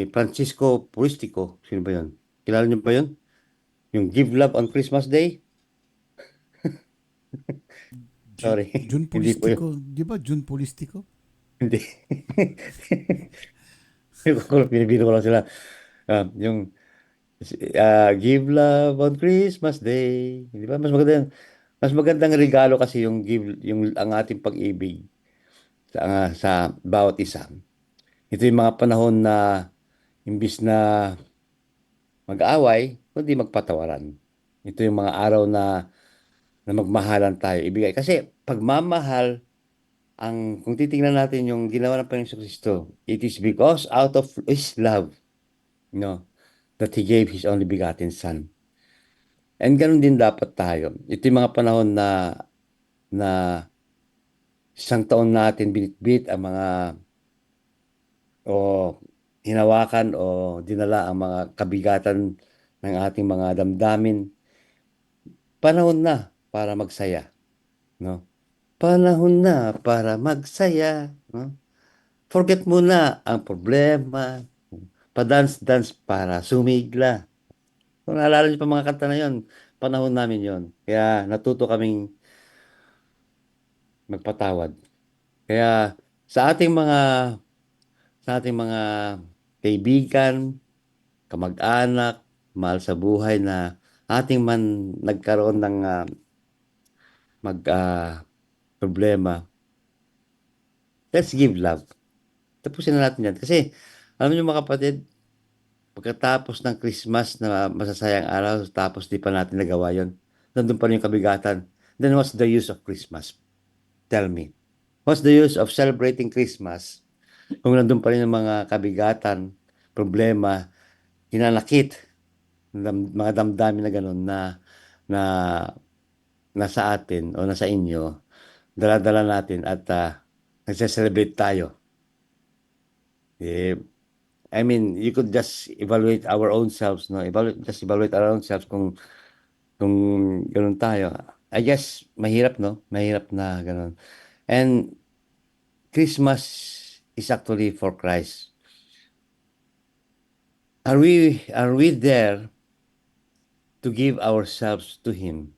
Francisco Puristico, sino ba yun? Kilala niyo ba yun? Yung Give Love on Christmas Day? Sorry. June Hindi po yun. Polistico. Di ba June Polistico? Hindi. Pinibiro ko lang sila. Yung Give Love on Christmas Day. Di ba? Mas magandang regalo kasi yung ang ating pag-ibig sa bawat isa. Ito yung mga panahon na imbis na mag-away, kundi magpatawaran. Ito yung mga araw na magmahalan tayo, ibigay. Kasi pagmamahal, kung titingnan natin yung ginawa ng Panginoon Kristo, it is because out of His love, no, that He gave His only begotten Son. And ganun din dapat tayo. Ito yung mga panahon na isang taon natin binitbit ang mga hinawakan o dinala ang mga kabigatan ng ating mga damdamin. Panahon na para magsaya, no? Panahon na para magsaya, no? Forget muna ang problema. Pa-dance-dance para sumigla. Kung naalala niyo pa mga kanta na yon, panahon namin yon. Kaya natuto kaming magpatawad. Kaya sa ating mga kaibigan, kamag-anak, mahal sa buhay na ating man nagkaroon ng problema, let's give love. Tapusin na natin yan. Kasi, alam niyo mga kapatid, pagkatapos ng Christmas na masasayang araw, tapos di pa natin nagawa yon, nandun pa rin yung kabigatan. Then what's the use of Christmas? Tell me. What's the use of celebrating Christmas kung nandun pa rin yung mga kabigatan, problema, hinanakit, mga damdamin na gano'n na nasa atin o nasa inyo, dala-dala natin at nagse-celebrate tayo. I mean, you could just evaluate our own selves, no? Evaluate our own selves kung gano'n tayo. I guess, mahirap, no? Mahirap na gano'n. And Christmas is actually for Christ. Are we there to give ourselves to Him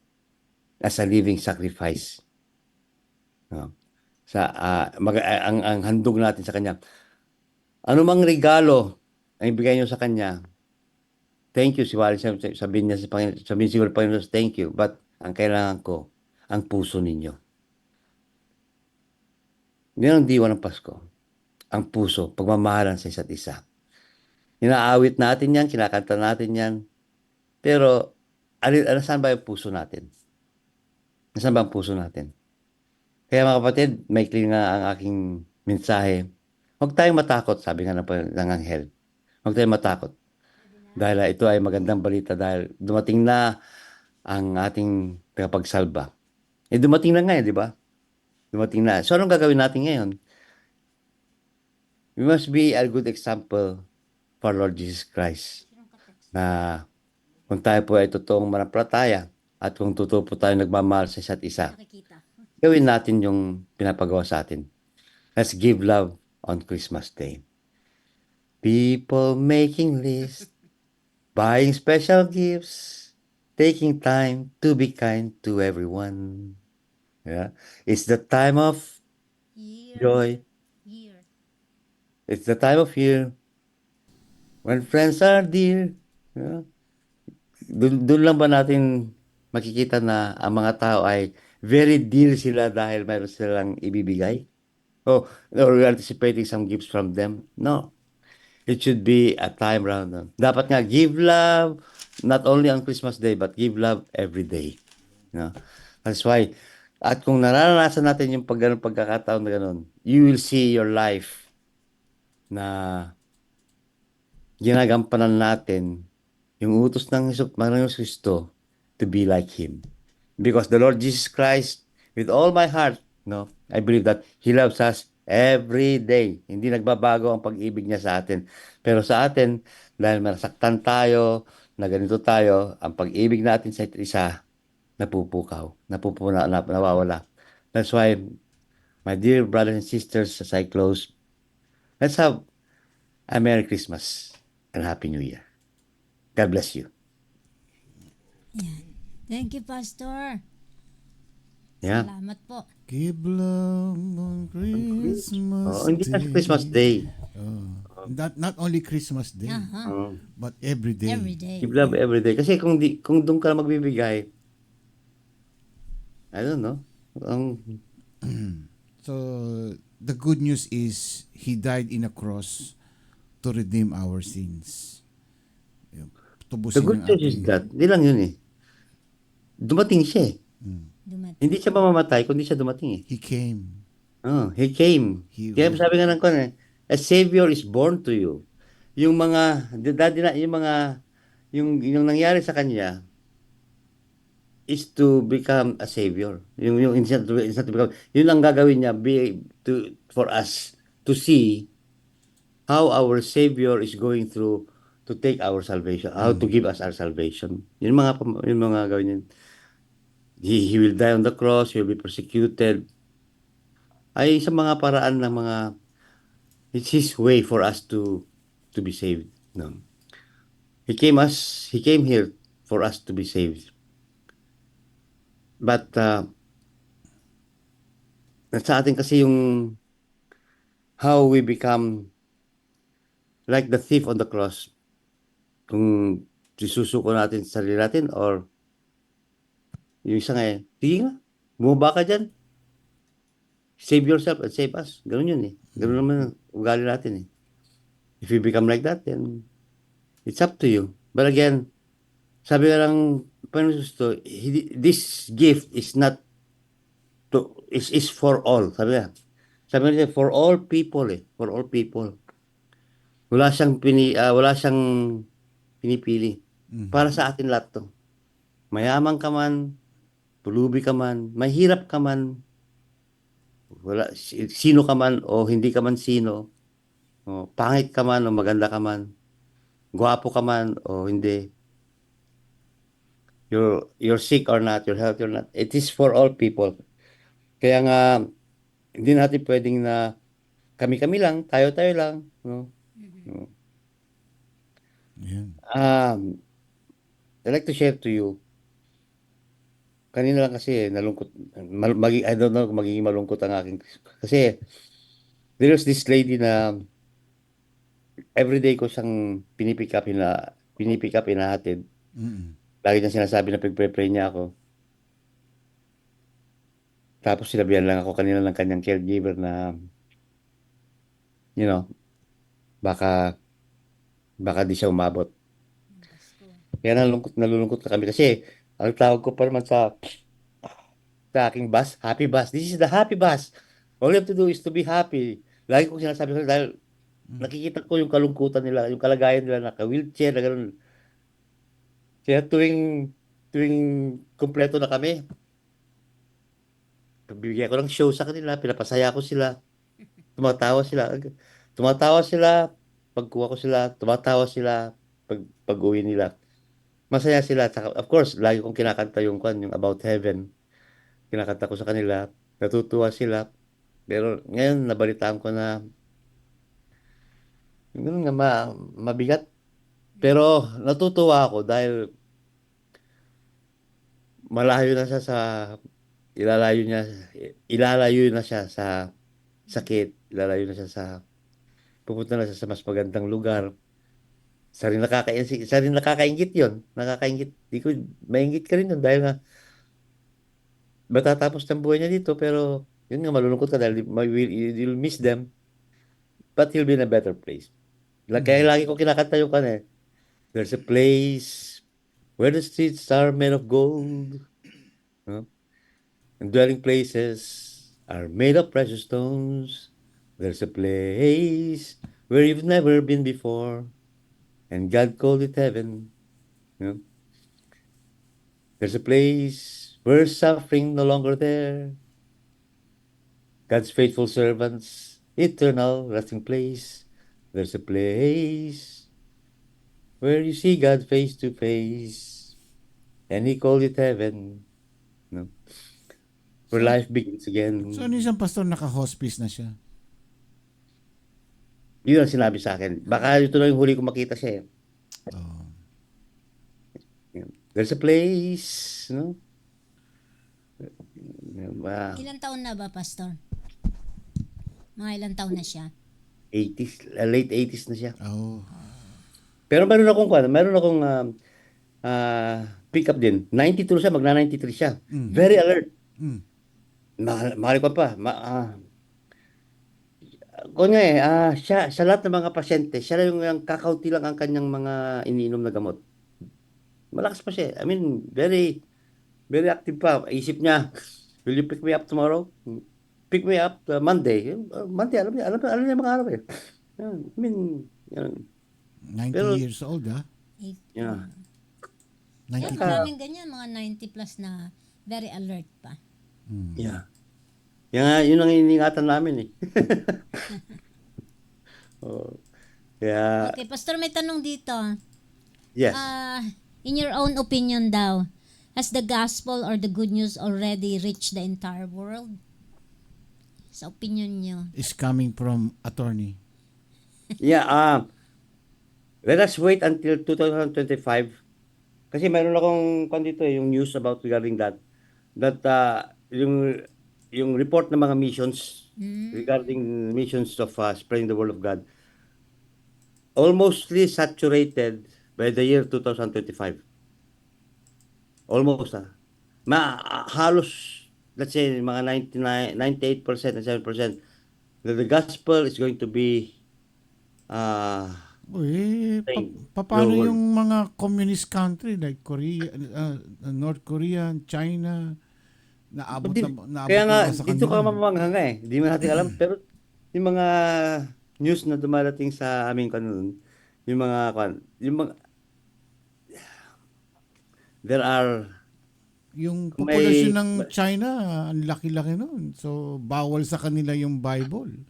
as a living sacrifice? No? Ang handog natin sa Kanya. Ano mang regalo ang ibigay niyo sa Kanya, thank you. Sabihin niya sa Panginoon, sabihin siguro Panginoon, thank you. But ang kailangan ko, ang puso ninyo. Yan ang diwa ng Pasko. Ang puso, pagmamahalan sa isa't isa. Inaawit natin yan, kinakanta natin yan. Pero, saan ba yung puso natin? Nasaan ba ang puso natin? Kaya mga kapatid, maikli nga ang aking mensahe. Huwag tayong matakot, sabi nga ng anghel. Huwag tayong matakot. Dahil ito ay magandang balita dahil dumating na ang ating tagapagsalba. Dumating na nga di ba? Dumating na. So, anong gagawin natin ngayon? We must be a good example for Lord Jesus Christ. Na kung tayo po ay totoong manampalataya at kung totoo po tayo nagmamahal sa isa't isa, Nakikita. gawin natin yung pinapagawa sa atin. Let's give love on Christmas Day. People making lists, buying special gifts, taking time to be kind to everyone. Yeah. It's the time of Year. joy. Year. It's the time of year when friends are dear. Yeah. Doon lang ba natin makikita na ang mga tao ay very dear sila dahil mayroon silang ibibigay? Oh, or we're anticipating some gifts from them? No. It should be a time round. Dapat nga give love not only on Christmas Day but give love every day. No? That's why at kung nararanasan natin yung pagkakataon na ganun, you will see your life na ginagampanan natin yung utos ng Kristo to be like Him. Because the Lord Jesus Christ, with all my heart, no, I believe that He loves us every day. Hindi nagbabago ang pag-ibig niya sa atin. Pero sa atin, dahil masaktan tayo, na ganito tayo, ang pag-ibig natin sa isa, napupukaw, nawawala. That's why, my dear brothers and sisters, as I close, let's have a Merry Christmas and Happy New Year. God bless you. Thank you, Pastor. Yeah. Salamat po. Give love on Christmas Hindi na sa Christmas Day. Not only Christmas Day, Aha. but every day. Every day. Give love every day. Kasi kung doon ka magbibigay, I don't know. So, the good news is He died in a cross to redeem our sins. The Tubusin good ang news is ating- that, hindi lang yun eh. Dumating siya eh. Dumating. Hindi siya mamamatay, kundi siya dumating eh. He came. He came. He Kaya rose. sabi nga ng kon eh, a Savior is born to you. Yung mga, yung nangyari sa kanya is to become a Savior. Yung it's not to become, yun ang gagawin niya for us to see how our Savior is going through to take our salvation, how to give us our salvation. Yun mga gawin niya. He will die on the cross, he will be persecuted. Ay sa mga paraan ng mga it's his way for us to be saved. No. He came here for us to be saved. But sa atin kasi yung how we become like the thief on the cross. Kung susuko natin sa sarili natin or yung isa nga sige nga, bumaba ka dyan. Save yourself and save us. Ganun yun eh. Ganun naman ang ugali natin eh. If you become like that, then it's up to you. But again, sabi nga lang, this gift is not is for all. Sabi nga, for all people eh. For all people. Wala siyang pinipili. Para sa atin lahat to. Mayaman ka man, pulubi ka man, mahirap ka man, sino ka man o hindi ka man sino, pangit ka man o maganda ka man, gwapo ka man o hindi, you're sick or not, you're healthy or not, it is for all people. Kaya nga, hindi natin pwedeng na kami-kami lang, tayo-tayo lang. No? Yeah. I'd like to share to you, kanina lang kasi nalungkot, I don't know kung magiging malungkot ang aking, kasi there was this lady na everyday ko siyang pinipick up, hinahatid. Lagi niya sinasabi na pagpre-pray niya ako. Tapos sinabihan lang ako kanina ng kanyang caregiver na, you know, baka di siya umabot. Kaya nalulungkot na kami kasi ang tawag ko pa naman sa aking bus, happy bus. This is the happy bus. All you have to do is to be happy. Lagi ko sinasabi ko dahil nakikita ko yung kalungkutan nila, yung kalagayan nila, naka-wheelchair, na gano'n. Kaya tuwing kumpleto na kami, bibigyan ko ng show sa kanila, pinapasaya ko sila, tumatawa sila. Tumatawa sila, pagkuha ko sila, tumatawa sila, pag-uwi nila. Masaya sila. Of course, lagi kong kinakanta yung About Heaven. Kinakanta ko sa kanila, natutuwa sila. Pero ngayon, nabalitaan ko na, ganun nga, mabigat. Pero natutuwa ako dahil malayo na siya ilalayo niya, ilalayo na siya sa sakit, ilalayo na siya pupunta na siya sa mas magandang lugar. Isa rin nakakaingit yun. Nakakaingit. Di ko, maingit ka rin yun dahil nga, matatapos ng buhay niya dito, pero, yun nga, malulungkot ka dahil you'll miss them, but he'll be in a better place. Kaya lagi ko kinakanta yung kanya. There's a place where the streets are made of gold. No? And dwelling places are made of precious stones. There's a place where you've never been before. And God called it heaven. You know? There's a place where suffering no longer there. God's faithful servants, eternal resting place. There's a place where you see God face to face. And He called it heaven. No? Where life begins again. So, ano isang pastor naka-hospice na siya? Yun ang sinabi sa akin. Baka ito na yung huli ko makita siya. Oh. There's a place, no? Ilang taon na ba, Pastor? Mga ilang taon na siya? 80s, late 80s na siya. Oh. Pero meron akong pick up din. 92 siya, magna-93 siya. Very alert. Mahal ko pa. Siya, sa lahat ng mga pasyente, siya yung kakaunti lang ang kanyang mga iniinom na gamot. Malakas pa siya. I mean, very, very active pa. Isip niya, will you pick me up tomorrow? Pick me up Monday. Monday, alam niya mga araw eh. I mean, 90 Pero- years old, ha? yeah. 90 Maraming ganyan, mga 90 plus na very alert pa. Yeah. Yun ang iningatan namin eh. Oh. Kaya, Okay, Pastor, may tanong dito. yes. In your own opinion daw, has the gospel or the good news already reached the entire world? Sa opinion nyo. is coming from attorney. Yeah, let us wait until 2025. Kasi mayroon akong dito yung news about regarding that yung report ng mga missions regarding missions of spreading the word of God almostly saturated by the year 2025. Almost halos let's say mga 98% and 7% that the gospel is going to be Paano Global. yung mga communist country like Korea, North Korea, China, naabot Kaya nga, na ba sa dito ka kanila? mamamangha eh. Hindi mo natin alam. Pero yung mga news na dumarating sa aming kanun, there are, Yung May- populasyon ng China, ang laki-laki nun. So, bawal sa kanila yung Bible.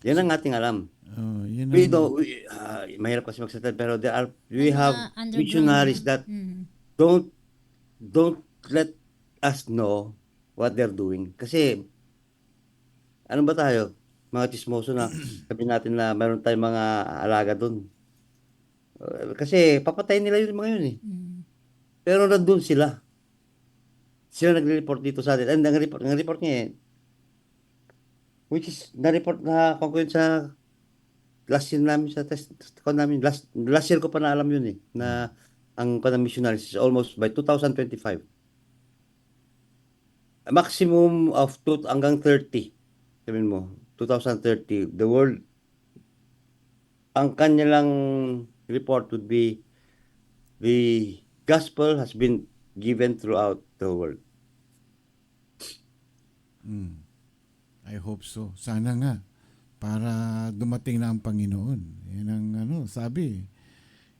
yan ang ating alam. Yun We ang- know, mahirap kasi magsalita, pero we have underground missionaries na. that don't let us know what they're doing. Kasi, ano ba tayo? Mga chismoso na sabi natin na mayroon tayong mga alaga doon. Kasi papatayin nila yung mga yun eh. Pero nandun sila. Sila nagre-report dito sa atin. And ang report niya eh, which is na-report na kung yun sa last year namin sa test ko namin. Last year ko pa na alam yun eh. Na ang missionaries is almost by 2025. maximum of hanggang 30. Sabihin mo, 2030, the world, ang kanya lang report would be the gospel has been given throughout the world. I hope so. Sana nga. Para dumating na ang Panginoon. Yan ang sabi.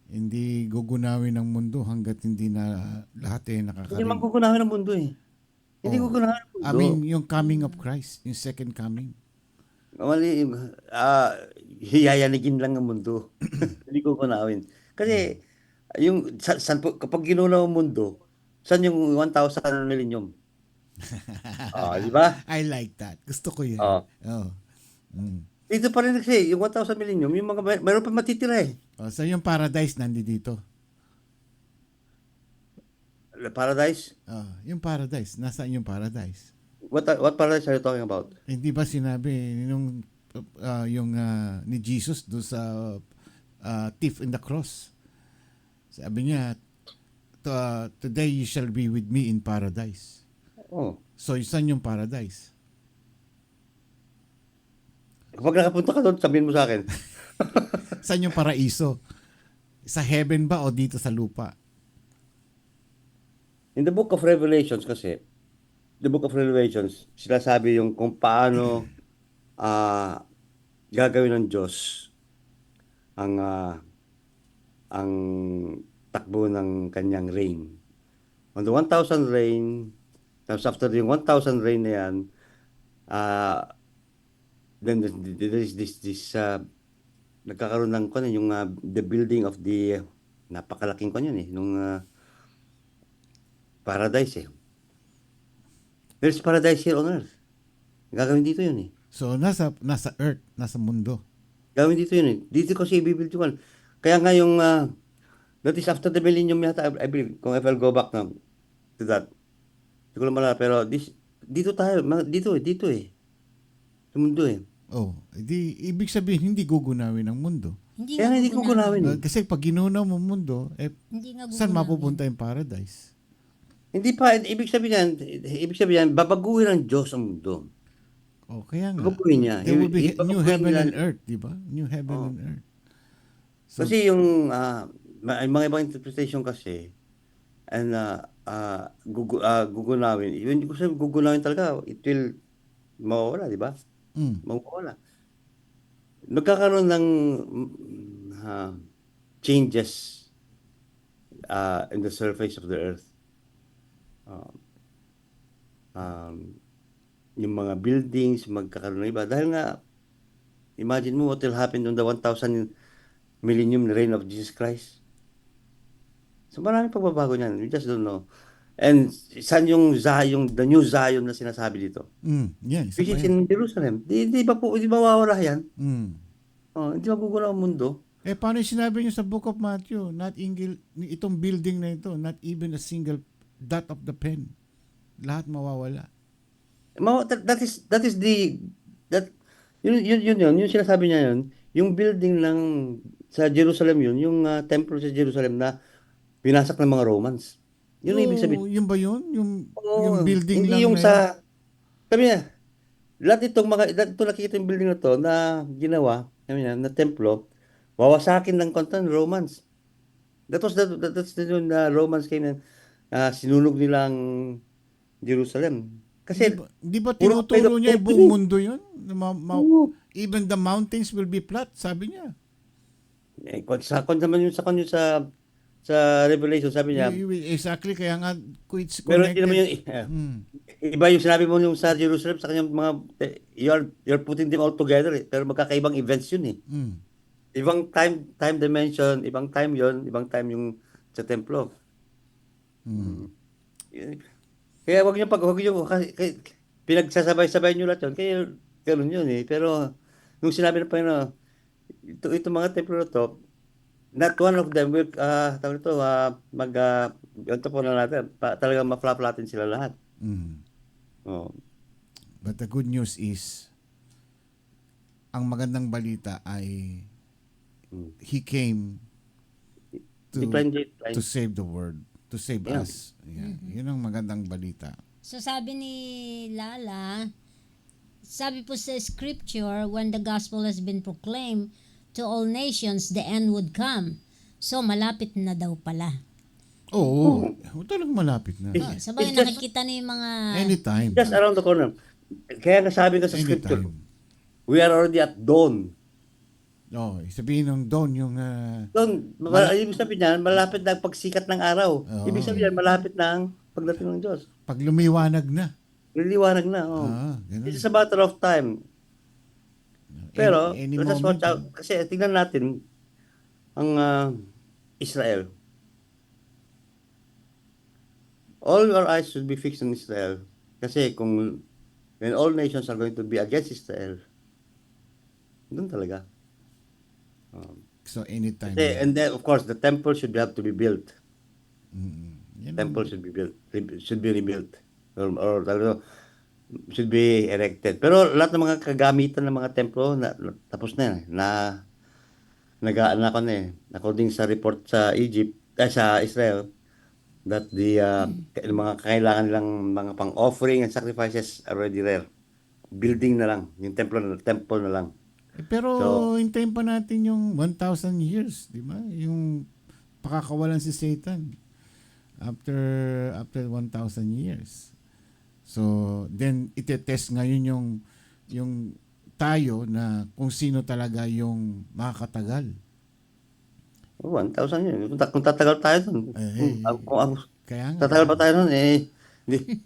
Hindi gugunawin ng mundo hanggat hindi na lahat Hindi nakakarinig. magugunahan ng mundo eh. Hindi Oh. gugunahan ng mundo. I mean, yung coming of Christ, yung second coming. Mali, hiyayanigin lang ang mundo. Hindi gugunawin. Kasi, kapag ginunaw ang mundo, saan yung 1,000 millennium? Di ba? I like that. Gusto ko yan. Oh. Oh. Dito pa rin kasi, yung 1,000 millennium, yung mga, mayroon pa matitira eh. Oh, so yung paradise nandito. Paradise? Oh, yung paradise. Nasaan yung paradise? What paradise are you talking about? Hindi ba sinabi nung ni Jesus do sa thief in the cross? Sabi niya, today you shall be with me in paradise. Oh. So, saan yung paradise? Kapag nakapunta ka doon, sabihin mo sa akin. Saan yung paraiso? Sa heaven ba o dito sa lupa? In the book of Revelations kasi, sila sabi yung kung paano gagawin ng Diyos ang takbo ng kanyang reign. On the 1,000 reign, tapos after yung 1,000 reign na yan, then there is this nagkakaroon ng yung the building of the napakalaking yun nung paradise eh. There's paradise here on earth. Gagawin dito yun eh. So, nasa earth, nasa mundo. Gagawin dito yun eh. Dito kasi i-build yun. Kaya nga yung that is after the millennium yata, I believe, kung if I'll go back na to that. Hindi ko lang malala, pero dito tayo, dito eh. Sa mundo eh. Oh, ibig sabihin, hindi gugunawin ang mundo. Kaya hindi ko gunawin. Kasi pag ginunaw mo mundo, Hindi nga saan gugunawin. mapupunta yung paradise? Hindi pa, ibig sabihin, babaguhin ng Diyos ang mundo. Oh, kaya nga. Babaguhin niya. There will be new Babaguhin heaven niya. and earth, di ba? New heaven and earth. So, Kasi yung mga ibang interpretation kasi, and gugunawin, even kung sabi gugunawin talaga, it will mawawala, di ba? Mawawala. Nagkakaroon ng changes in the surface of the earth. Yung mga buildings magkakaroon ng iba. Dahil nga, imagine mo what will happen on the 1,000 millennium reign of Jesus Christ. So maraming pagbabago niyan. We just don't know. And saan yung Zion, the new Zion na sinasabi dito? Yes. Which is in Jerusalem. Di ba mawawala yan? Hindi magugulaw ang mundo. Paano yung sinabi niyo sa Book of Matthew? Itong building na ito, not even a single dot of the pen. Lahat mawawala. That is yun sinasabi niya yun. Yung building lang sa Jerusalem yun, yung temple sa Jerusalem na binasak ng mga Romans. Yun ang ibig sabihin. Yun ba yun? Yung building hindi lang yung na sa, sabi niya, lahat ito nakikita yung building na to na ginawa, sabi niya, na templo, wawasakin ng kontan Romans. That's when the Romans came and sinunog nilang Jerusalem. Kasi, Di ba tinuturo niya yung buong mundo yun? Even the mountains will be flat, sabi niya. sa Revelation, sabi niya, Exactly, kaya nga it's pero hindi connected. naman iba yung sinabi mo yung sa Jerusalem, sa kanyang mga, you're putting them all together pero magkakaibang events yun eh. Ibang time dimension, ibang time yon, ibang time yung sa templo. Kaya wag niyo pinagsasabay-sabay niyo lahat yun. Kaya ganoon yun eh. Pero nung sinabi na pa yun, ito mga templo na to, not one of them will ito po na natin, talagang ma-flap-flatin sila lahat. But the good news is, ang magandang balita ay He came to save the world, to save us. Yeah. Yun ang magandang balita. So sabi ni Lala, sabi po sa scripture, when the gospel has been proclaimed to all nations, the end would come. So malapit na daw pala. Oo, talagang malapit na. Oh, sabay It's just- nakikita na yung mga... Anytime. Just around the corner. Kaya nga sabi ko sa scripture, Anytime. we are already at dawn. Oh, sabihin ng dawn yung Dawn, ibig sabihin niyan, malapit na ang pagsikat ng araw. Oo. Ibig sabihin, malapit na ang pagdating ng Diyos. pag lumiwanag na. Liliwanag na. Oh. Ganun. It's just a matter of time. Pero, Any let us moment, watch out. Kasi tingnan natin ang Israel. All our eyes should be fixed on Israel. Kasi when all nations are going to be against Israel, doon talaga. So anytime. And then, of course, the temple should have to be built. Yan ang- Temple should be built. Should be rebuilt. Or should be erected. Pero lahat ng mga kagamitan ng mga templo, tapos na yan. Nag-aanak na eh. According sa report sa sa Israel, that the mga kailangan nilang mga pang-offering and sacrifices are already there. Building na lang. Yung temple na lang. Pero So- hintayin pa natin yung 1,000 years, di ba? Yung pakakawalan si Satan after 1,000 years. So, then itetest ngayon yung tayo na kung sino talaga yung makakatagal. 1,000 yun. Kung tatagal tayo dun. Kaya nga. Tatagal pa tayo dun ni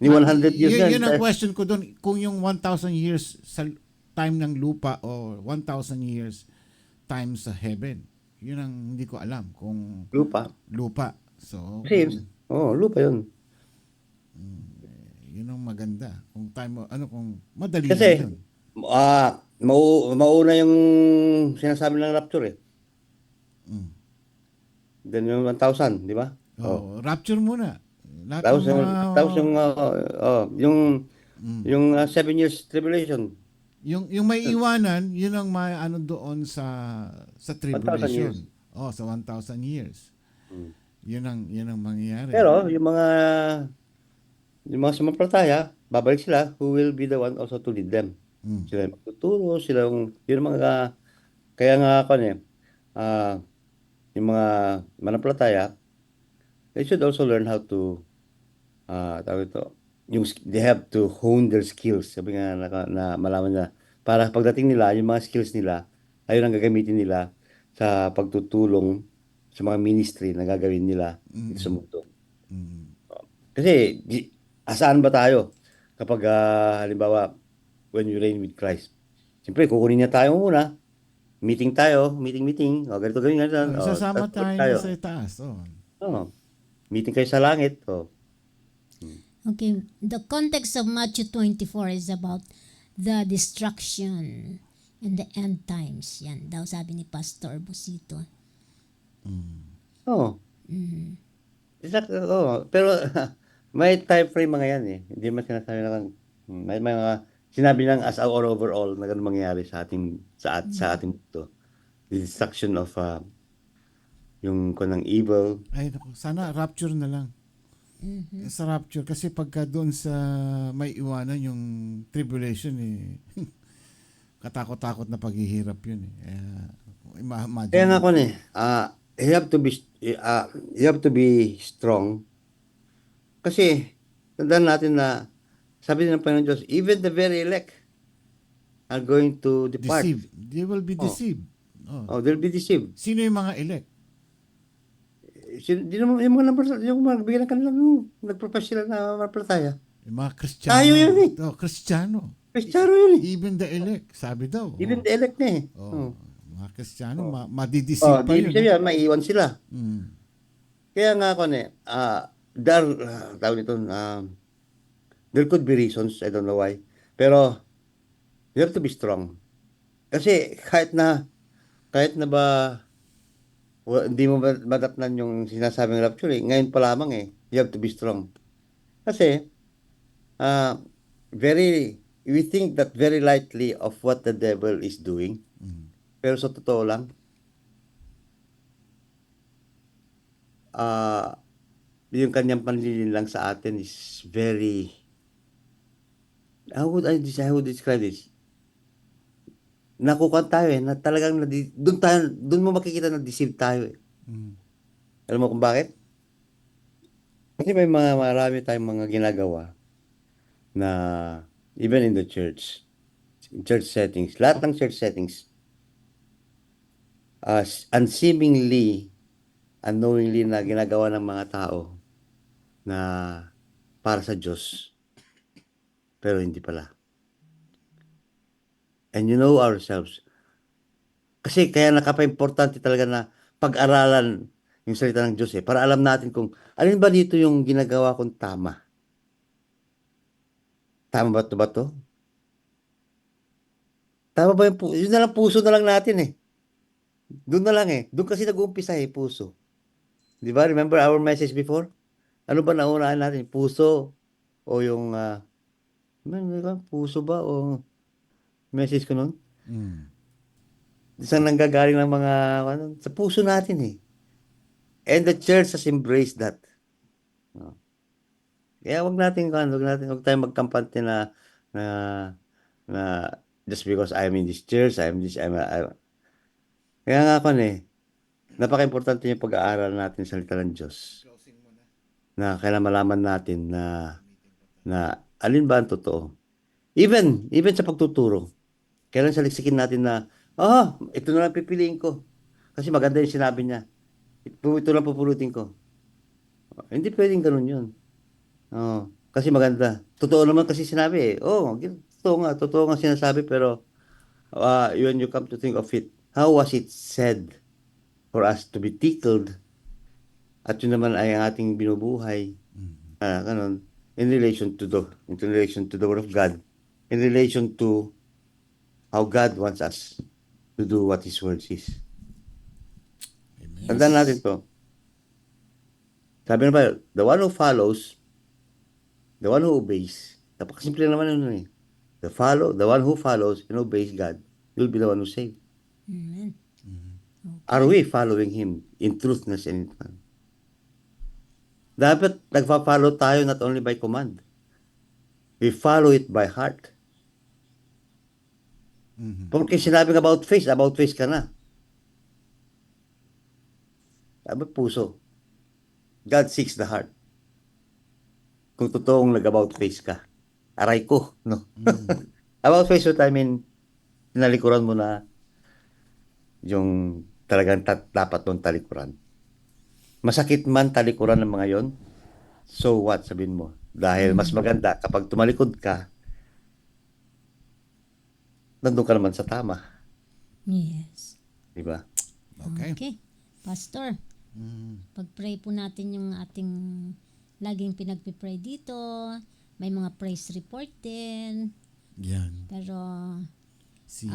100 years Yun, yan. yun ang question ko doon. Kung yung 1,000 years sa time ng lupa o 1,000 years times sa heaven. Yun ang hindi ko alam kung lupa. So, Kasi, lupa yun. yun ang maganda. Kung time kung madali Kasi, lang yun. mauna yung sinasabi ng rapture eh. Mm. Then yung 1,000, di ba? Oh, rapture muna. Lahat Tapos ng yung 7 years tribulation. yung may iwanan, yun ang may doon sa tribulation. 1,000 years. Oh, sa 1,000 years. Yun ang mangyayari. Pero yung mga sumampalataya, babalik sila, who will be the one also to lead them. Sila yung magtuturo, yun ang mga, kaya nga ako yung mga manampalataya, they should also learn how to, tawag ito, they have to hone their skills. Sabi nga na malaman nila, para pagdating nila, yung mga skills nila, ayun ang gagamitin nila sa pagtutulong sa mga ministry na gagawin nila dito sa mundo. Kasi, asaan ba tayo kapag, halimbawa, when you reign with Christ? Siyempre, kukunin niya tayo muna. Meeting, ganito. Sasama tayo sa itaas. Meeting kayo sa langit. Okay, the context of Matthew 24 is about the destruction and the end times. Yan daw sabi ni Pastor Busito. Pero may time frame mga yan eh. Hindi man sinasabi na may mga sinabi lang as all overall na ganun mangyayari sa ating mundo. The destruction of yung kunang evil. Ay, naku, sana rapture na lang. Sa rapture. Kasi pagka doon sa may iwanan yung tribulation katakot-takot na paghihirap yun imagine. Kaya nga you have to be strong. Kasi tandaan natin na sabi ng Panginoon Diyos, even the very elect are going to depart. Deceived. They will be deceived. They'll be deceived. Sino yung mga elect? Yung mga nagbigay ng kanilang nagprofess sila na manampalataya. Yung mga Kristiyano. Tayo yun eh. Kristiyano. Kristiyano yun eh. Even the elect, sabi daw. Even the elect na eh. Mga Kristiyano, madideceive pa Ibig yun. sabihin, maiiwan sila. Mm. Kaya nga ako tawag nito, there could be reasons, I don't know why. Pero, you have to be strong. Kasi kahit na ba hindi mo madatnan yung sinasabing rapture ngayon pa lamang you have to be strong. Kasi, we think that very lightly of what the devil is doing. Pero sa totoo lang, yung kanyang panlilin lang sa atin is very how would describe this? Nakukuha tayo na talagang doon mo makikita na deceive tayo eh. Alam mo kung bakit? Kasi may marami tayong mga ginagawa na even in the church, in church settings, lahat ng church settings, unseemingly, unknowingly na ginagawa ng mga tao na para sa Diyos, pero hindi pala. And you know ourselves. Kasi kaya nakapa-importante talaga na pag-aralan yung salita ng Diyos para alam natin kung alin ba dito yung ginagawa kong tama. Tama ba ito ba to? Tama ba yung yun na lang, puso na lang natin Doon na lang Doon kasi nag-uumpisa puso. Di ba? Remember our message before? Ano ba naunahan natin? Puso o yung puso ba o message ko nun? Isang nanggagaling ng mga sa puso natin And the church has embraced that. Kaya wag tayong magkampante na just because I'm in this church, kaya nga ako napaka-importante yung pag-aaral natin sa salita ng Diyos. Na kailangan malaman natin na alin ba ang totoo. Even sa pagtuturo. Kailangan saliksikin natin na, ito na lang pipiliin ko. Kasi maganda yung sinabi niya. Ito lang pupulutin ko. Hindi pwedeng ganun yun. Kasi maganda. Totoo naman kasi sinabi totoo nga sinasabi, pero when you come to think of it, how was it said for us to be tickled? At yun naman ay ang ating binubuhay. Ganun. In relation to the Word of God. In relation to how God wants us to do what His Word says. Tandaan natin to. Sabi na ba, the one who follows, the one who obeys, napakasimple naman yun the one who follows and obeys God will be the one who saved. Amen. Are we following Him in truthness and in fun? Dapat nagpa-follow tayo not only by command. We follow it by heart. Porque sinabing about face ka na. Sabi puso. God seeks the heart. Kung totoong nag-about face ka. Aray ko, no? About face, what I mean, tinalikuran mo na yung talagang dapat mong talikuran. Masakit man talikuran ng mga yon, so what, sabihin mo? Dahil mas maganda kapag tumalikod ka, nandun ka naman sa tama. Yes. Diba? Okay. Pastor, pag-pray po natin yung ating laging pinagpipray dito. May mga praise report din. Yan. Pero, Si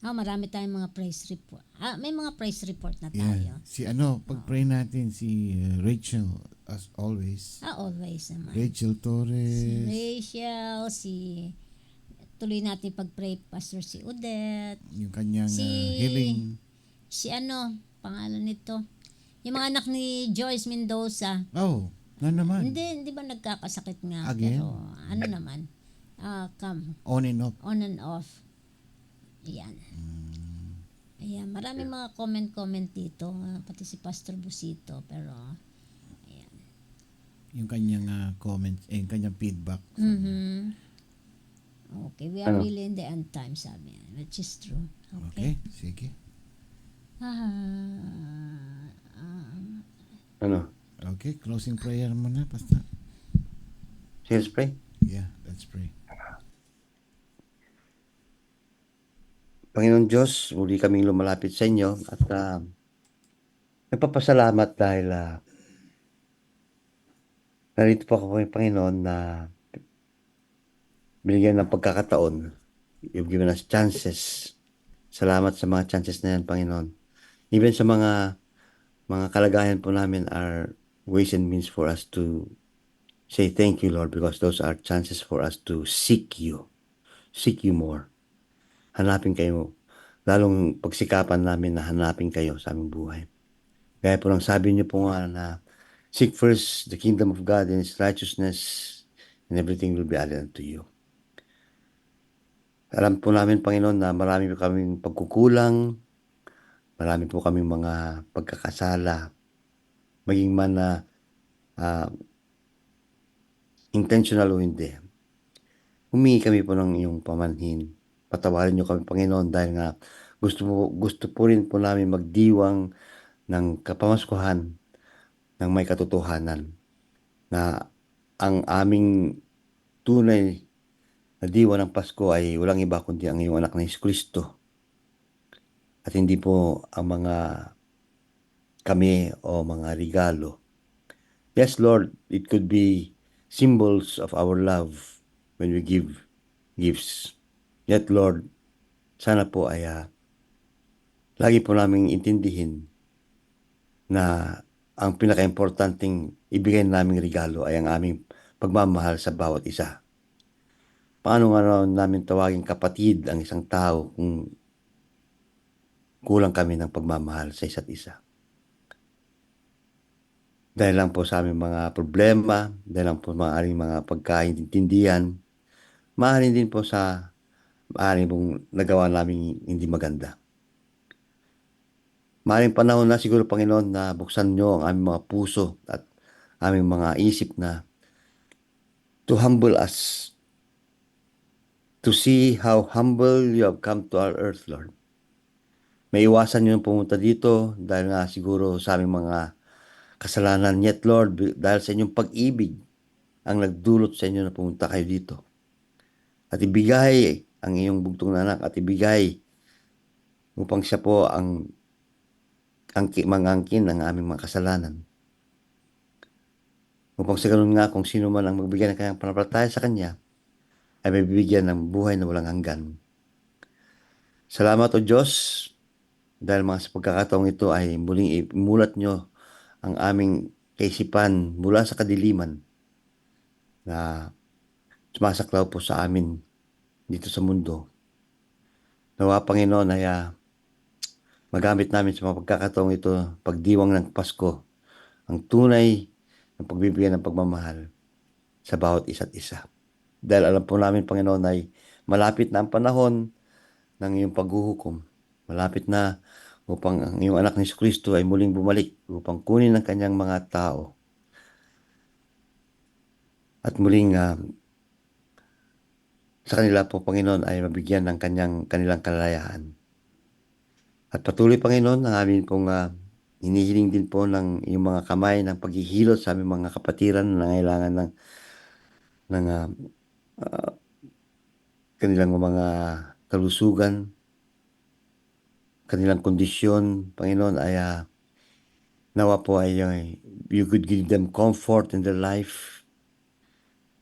marami tayong mga praise report. May mga praise report na tayo. yeah. Si pag-pray natin si Rachel as always. Always naman. Rachel Torres. Rachel, tuloy natin pag-pray, Pastor si Odette. Yung kanyang Si- healing. Si pangalan nito? Yung mga anak ni Joyce Mendoza. Oh, na naman. Hindi ba nagkakasakit nga? Again? Pero naman? On and off. On and off. Ayan. Ayan, maraming mga comment dito. Pati si Pastor Busito. Pero, ayan. Yung kanyang comments, yung kanyang feedback. Okay, we are really in the end time, sabi. Which is true. Okay. Okay, sige. Okay, closing prayer muna, Pastor. Let's pray. Yeah, let's pray. Panginoon Diyos, muli kaming lumalapit sa inyo at nagpapasalamat dahil narito po ako Panginoon na binigyan ng pagkakataon. You've given us chances. Salamat sa mga chances na yan, Panginoon. Even sa mga kalagayan po namin are ways and means for us to say thank you, Lord, because those are chances for us to seek you more. Hanapin kayo, lalong pagsikapan namin na hanapin kayo sa aming buhay. Gaya po lang sabi niyo po nga na seek first the kingdom of God and His righteousness and everything will be added unto you. Alam po namin, Panginoon, na marami po kaming pagkukulang, marami po kaming mga pagkakasala, maging man na ah, intentional o hindi. Humingi kami po ng iyong pamanhin. Patawarin niyo kami, Panginoon, dahil nga gusto po rin po namin magdiwang ng kapamaskuhan ng may katotohanan na ang aming tunay na diwa ng Pasko ay walang iba kundi ang iyong anak na Hesus Kristo at hindi po ang mga kami o mga regalo. Yes, Lord, it could be symbols of our love when we give gifts. Yet, Lord, sana po ay lagi po naming intindihin na ang pinaka-importanting ibigay naming regalo ay ang aming pagmamahal sa bawat isa. Paano nga namin tawagin kapatid ang isang tao kung kulang kami ng pagmamahal sa isa't isa? Dahil lang po sa aming mga problema, dahil lang po maaaring mga pagkaintindihan, maaaring din po sa maaaring pong nagawa namin hindi maganda. Maaaring panahon na siguro, Panginoon, na buksan nyo ang aming mga puso at aming mga isip na to humble us, to see how humble you have come to our earth, Lord. May iwasan nyo pumunta dito dahil nga siguro sa aming mga kasalanan. Yet, Lord, dahil sa inyong pag-ibig ang nagdulot sa inyo na pumunta kayo dito. At ibigay ang iyong bugtong na anak at ibigay upang siya po ang mangangkin ng aming mga kasalanan. Upang sa ganun nga, kung sino man ang magbigay ng kanyang panampalataya sa kanya, ay may bibigyan ng buhay na walang hanggan. Salamat, O Diyos, dahil mga sa pagkakataong ito ay muling imulat nyo ang aming kaisipan mula sa kadiliman na sumasaklaw po sa amin dito sa mundo. Nawa, Panginoon, ay magamit namin sa mga pagkakataong ito, pagdiwang ng Pasko, ang tunay ng pagbibigay ng pagmamahal sa bawat isa't isa. Dahil alam po namin, Panginoon, ay malapit na ang panahon ng iyong paghuhukom. Malapit na upang ang iyong anak ni Hesus Kristo ay muling bumalik upang kunin ang kanyang mga tao. At muling sa kanila po, Panginoon, ay mabigyan ng kanilang kalayaan. At patuloy, Panginoon, ang amin pong hinihiling din po ng iyong mga kamay ng paghihilot sa aming mga kapatiran na nangailangan ng kanilang mga kalusugan, kanilang kondisyon, Panginoon, ay nawa po ay you could give them comfort in their life.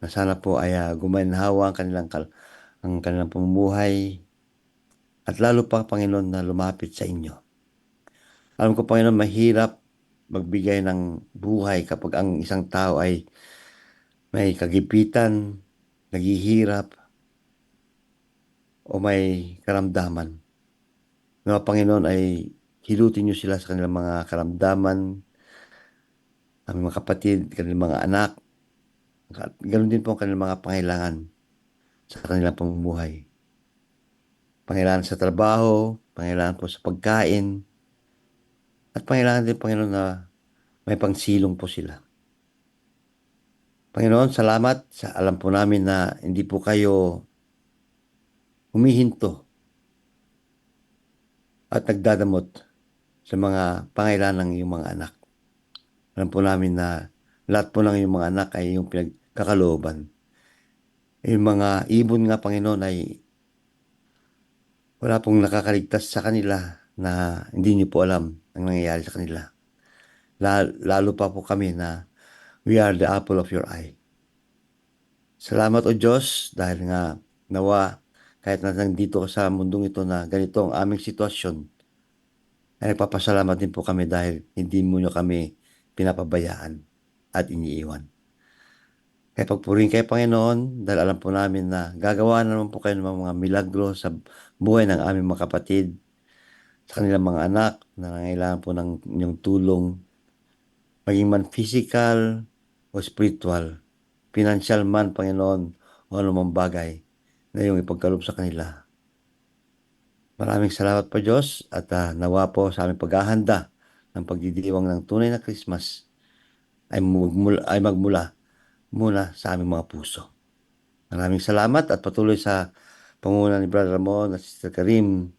Na sana po ay gumanhawa ang kanilang pamumuhay. At lalo pa, Panginoon, na lumapit sa inyo. Alam ko, Panginoon, mahirap magbigay ng buhay kapag ang isang tao ay may kagipitan, naghihirap, o may karamdaman. Nawa, Panginoon, ay hilutin niyo sila sa kanilang mga karamdaman, aming mga kapatid, kanilang mga anak, at ganoon din po ang kanilang mga pangailangan sa kanilang pamumuhay. Pangailangan sa trabaho, pangailangan po sa pagkain, at pangailangan din, Panginoon, na may pangsilong po sila. Panginoon, salamat sa alam po namin na hindi po kayo humihinto at nagdadamot sa mga pangailangan ng iyong mga anak. Alam po namin na lahat po ng iyong mga anak ay iyong pinagkakalooban. Yung mga ibon nga, Panginoon, ay wala pong nakakaligtas sa kanila na hindi niyo po alam ang nangyayari sa kanila. Lalo pa po kami na we are the apple of your eye. Salamat, O Diyos, dahil nga nawa kahit na nandito sa mundong ito na ganito ang aming sitwasyon, ay nagpapasalamat din po kami dahil hindi mo nyo kami pinapabayaan at iniiwan. Kaya pagpurin kayo, Panginoon, dahil alam po namin na gagawa na naman po kayo ng mga milagro sa buhay ng aming mga kapatid, sa kanilang mga anak na nangailangan po ng inyong tulong, maging man physical o spiritual, financial man, Panginoon, o anumang bagay na iyong ipagkaloob sa kanila. Maraming salamat po Diyos at nawa po sa aming paghahanda ng pagdidiwang ng tunay na Christmas ay magmula muna sa aming mga puso. Maraming salamat at patuloy sa pangunguna ni Brother Ramon at Sister Karim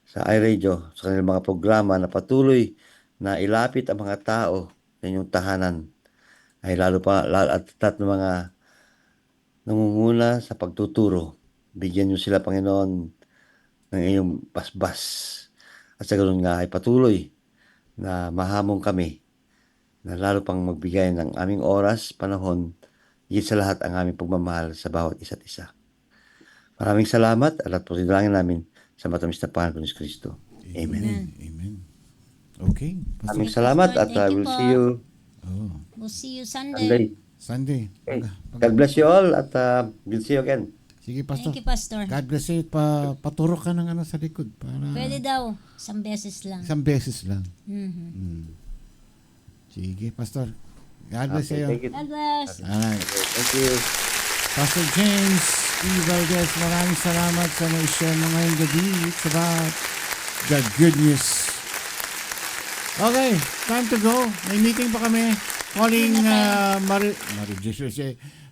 sa iRadio sa kanilang mga programa na patuloy na ilapit ang mga tao sa inyong tahanan ay lalo at ng mga nangunguna sa pagtuturo. Bigyan niyo sila, Panginoon, ng iyong basbas. At sa ganun nga ay patuloy na mahamong kami na lalo pang magbigay ng aming oras, panahon, higit sa lahat ang aming pagmamahal sa bawat isa't isa. Maraming salamat at po sinalangin namin sa matamis na pangalan ni Kristo. Amen. Amen. Okay. Maraming salamat at Thank you we'll po. see you We'll see you Sunday. Sunday. Okay. God bless you all at we'll see you again. Sige, Pastor. Thank you, Pastor. God bless you. Paturo ka ng ano sa likod. Para Pwede daw. Isang beses lang. isang beses lang. Mhm. Sige, Pastor. God bless Okay, you. thank you. God bless. Alright. Thank you. Pastor James E. Valdez, maraming salamat sa na-share mo ngayong gabi. It's about the good news. Okay, time to go. May meeting pa kami. Calling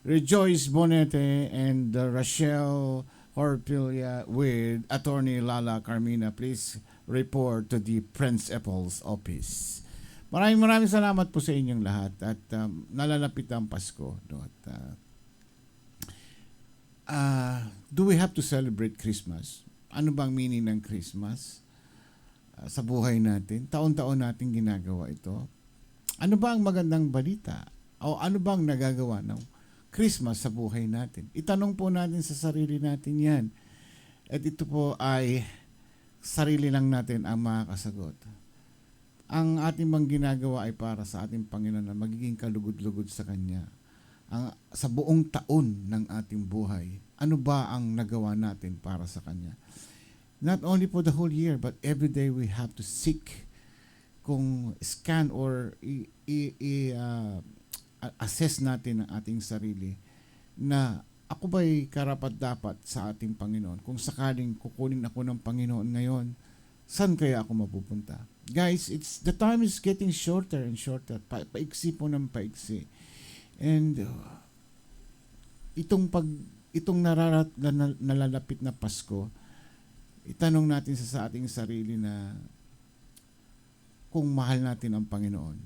Rejoice Bonete and Rachel Horpilia with Attorney Lala Carmina. Please report to the Principal's office. Maraming salamat po sa inyong lahat at nalalapit ang Pasko. No? At, do we have to celebrate Christmas? Ano bang meaning ng Christmas sa buhay natin? Taon-taon natin ginagawa ito. Ano ba ang magandang balita? O ano bang nagagawa ng Christmas sa buhay natin? Itanong po natin sa sarili natin yan. At ito po ay sarili lang natin ang makakasagot. Ang ating bang ginagawa ay para sa ating Panginoon na magiging kalugod-lugod sa Kanya. Sa buong taon ng ating buhay, ano ba ang nagawa natin para sa Kanya? Not only for the whole year, but every day we have to seek kung scan or assess natin ang ating sarili na ako ba'y karapat-dapat sa ating Panginoon? Kung sakaling kukunin ako ng Panginoon ngayon, saan kaya ako mapupunta? Guys, the time is getting shorter and shorter. Paiksi po ng paiksi. And itong nalalapit na Pasko, itanong natin sa ating sarili na kung mahal natin ang Panginoon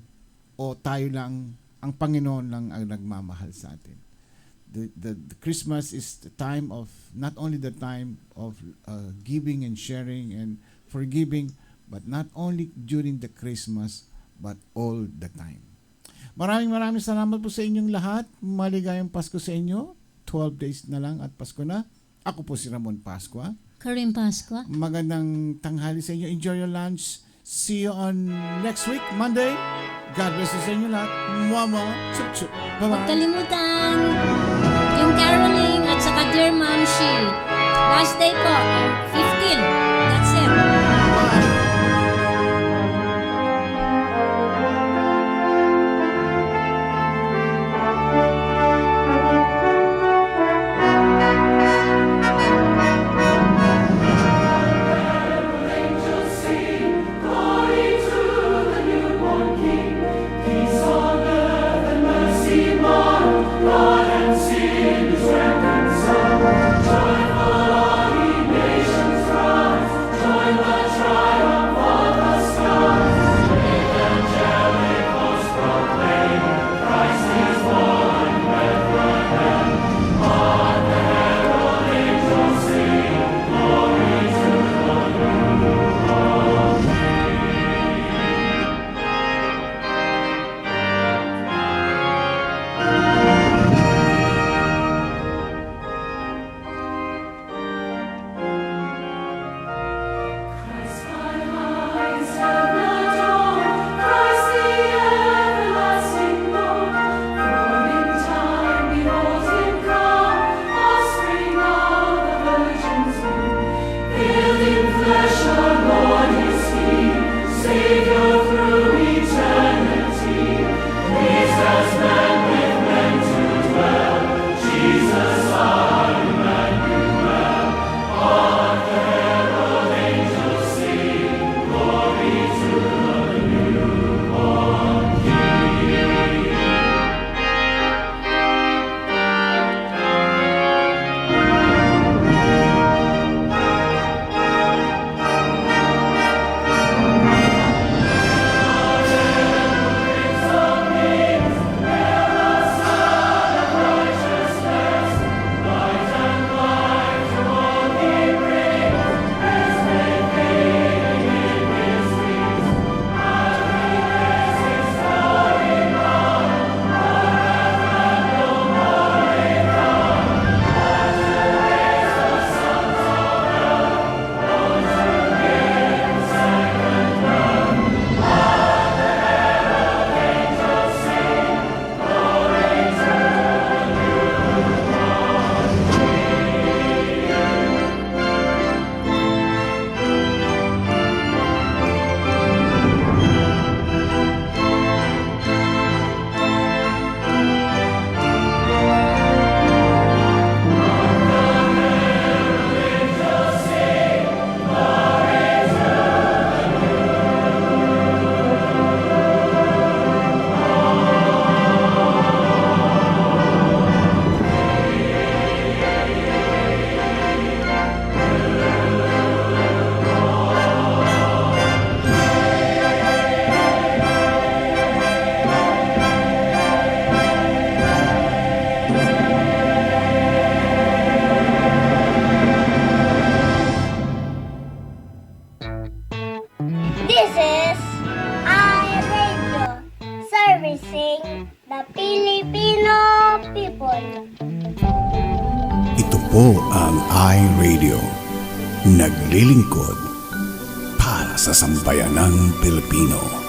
o tayo lang, ang Panginoon lang ang nagmamahal sa atin. The Christmas is the time of, not only the time of giving and sharing and forgiving, but not only during the Christmas, but all the time. Maraming salamat po sa inyong lahat. Maligayang Pasko sa inyo. 12 days na lang at Pasko na. Ako po si Ramon Pascua. Karim Pascua. Magandang tanghali sa inyo. Enjoy your lunch. See you on next week, Monday. God bless you sa inyo lahat. Mwah. Chup. Huwag Bye-bye. kalimutan yung caroling at saka Dear Mom She. Last day po, 15. That's it. Bye. God and sin is reconciled. Joyful are ye nations. the Filipino people. Ito po ang iRadio. Naglilingkod para sa sambayanang Pilipino.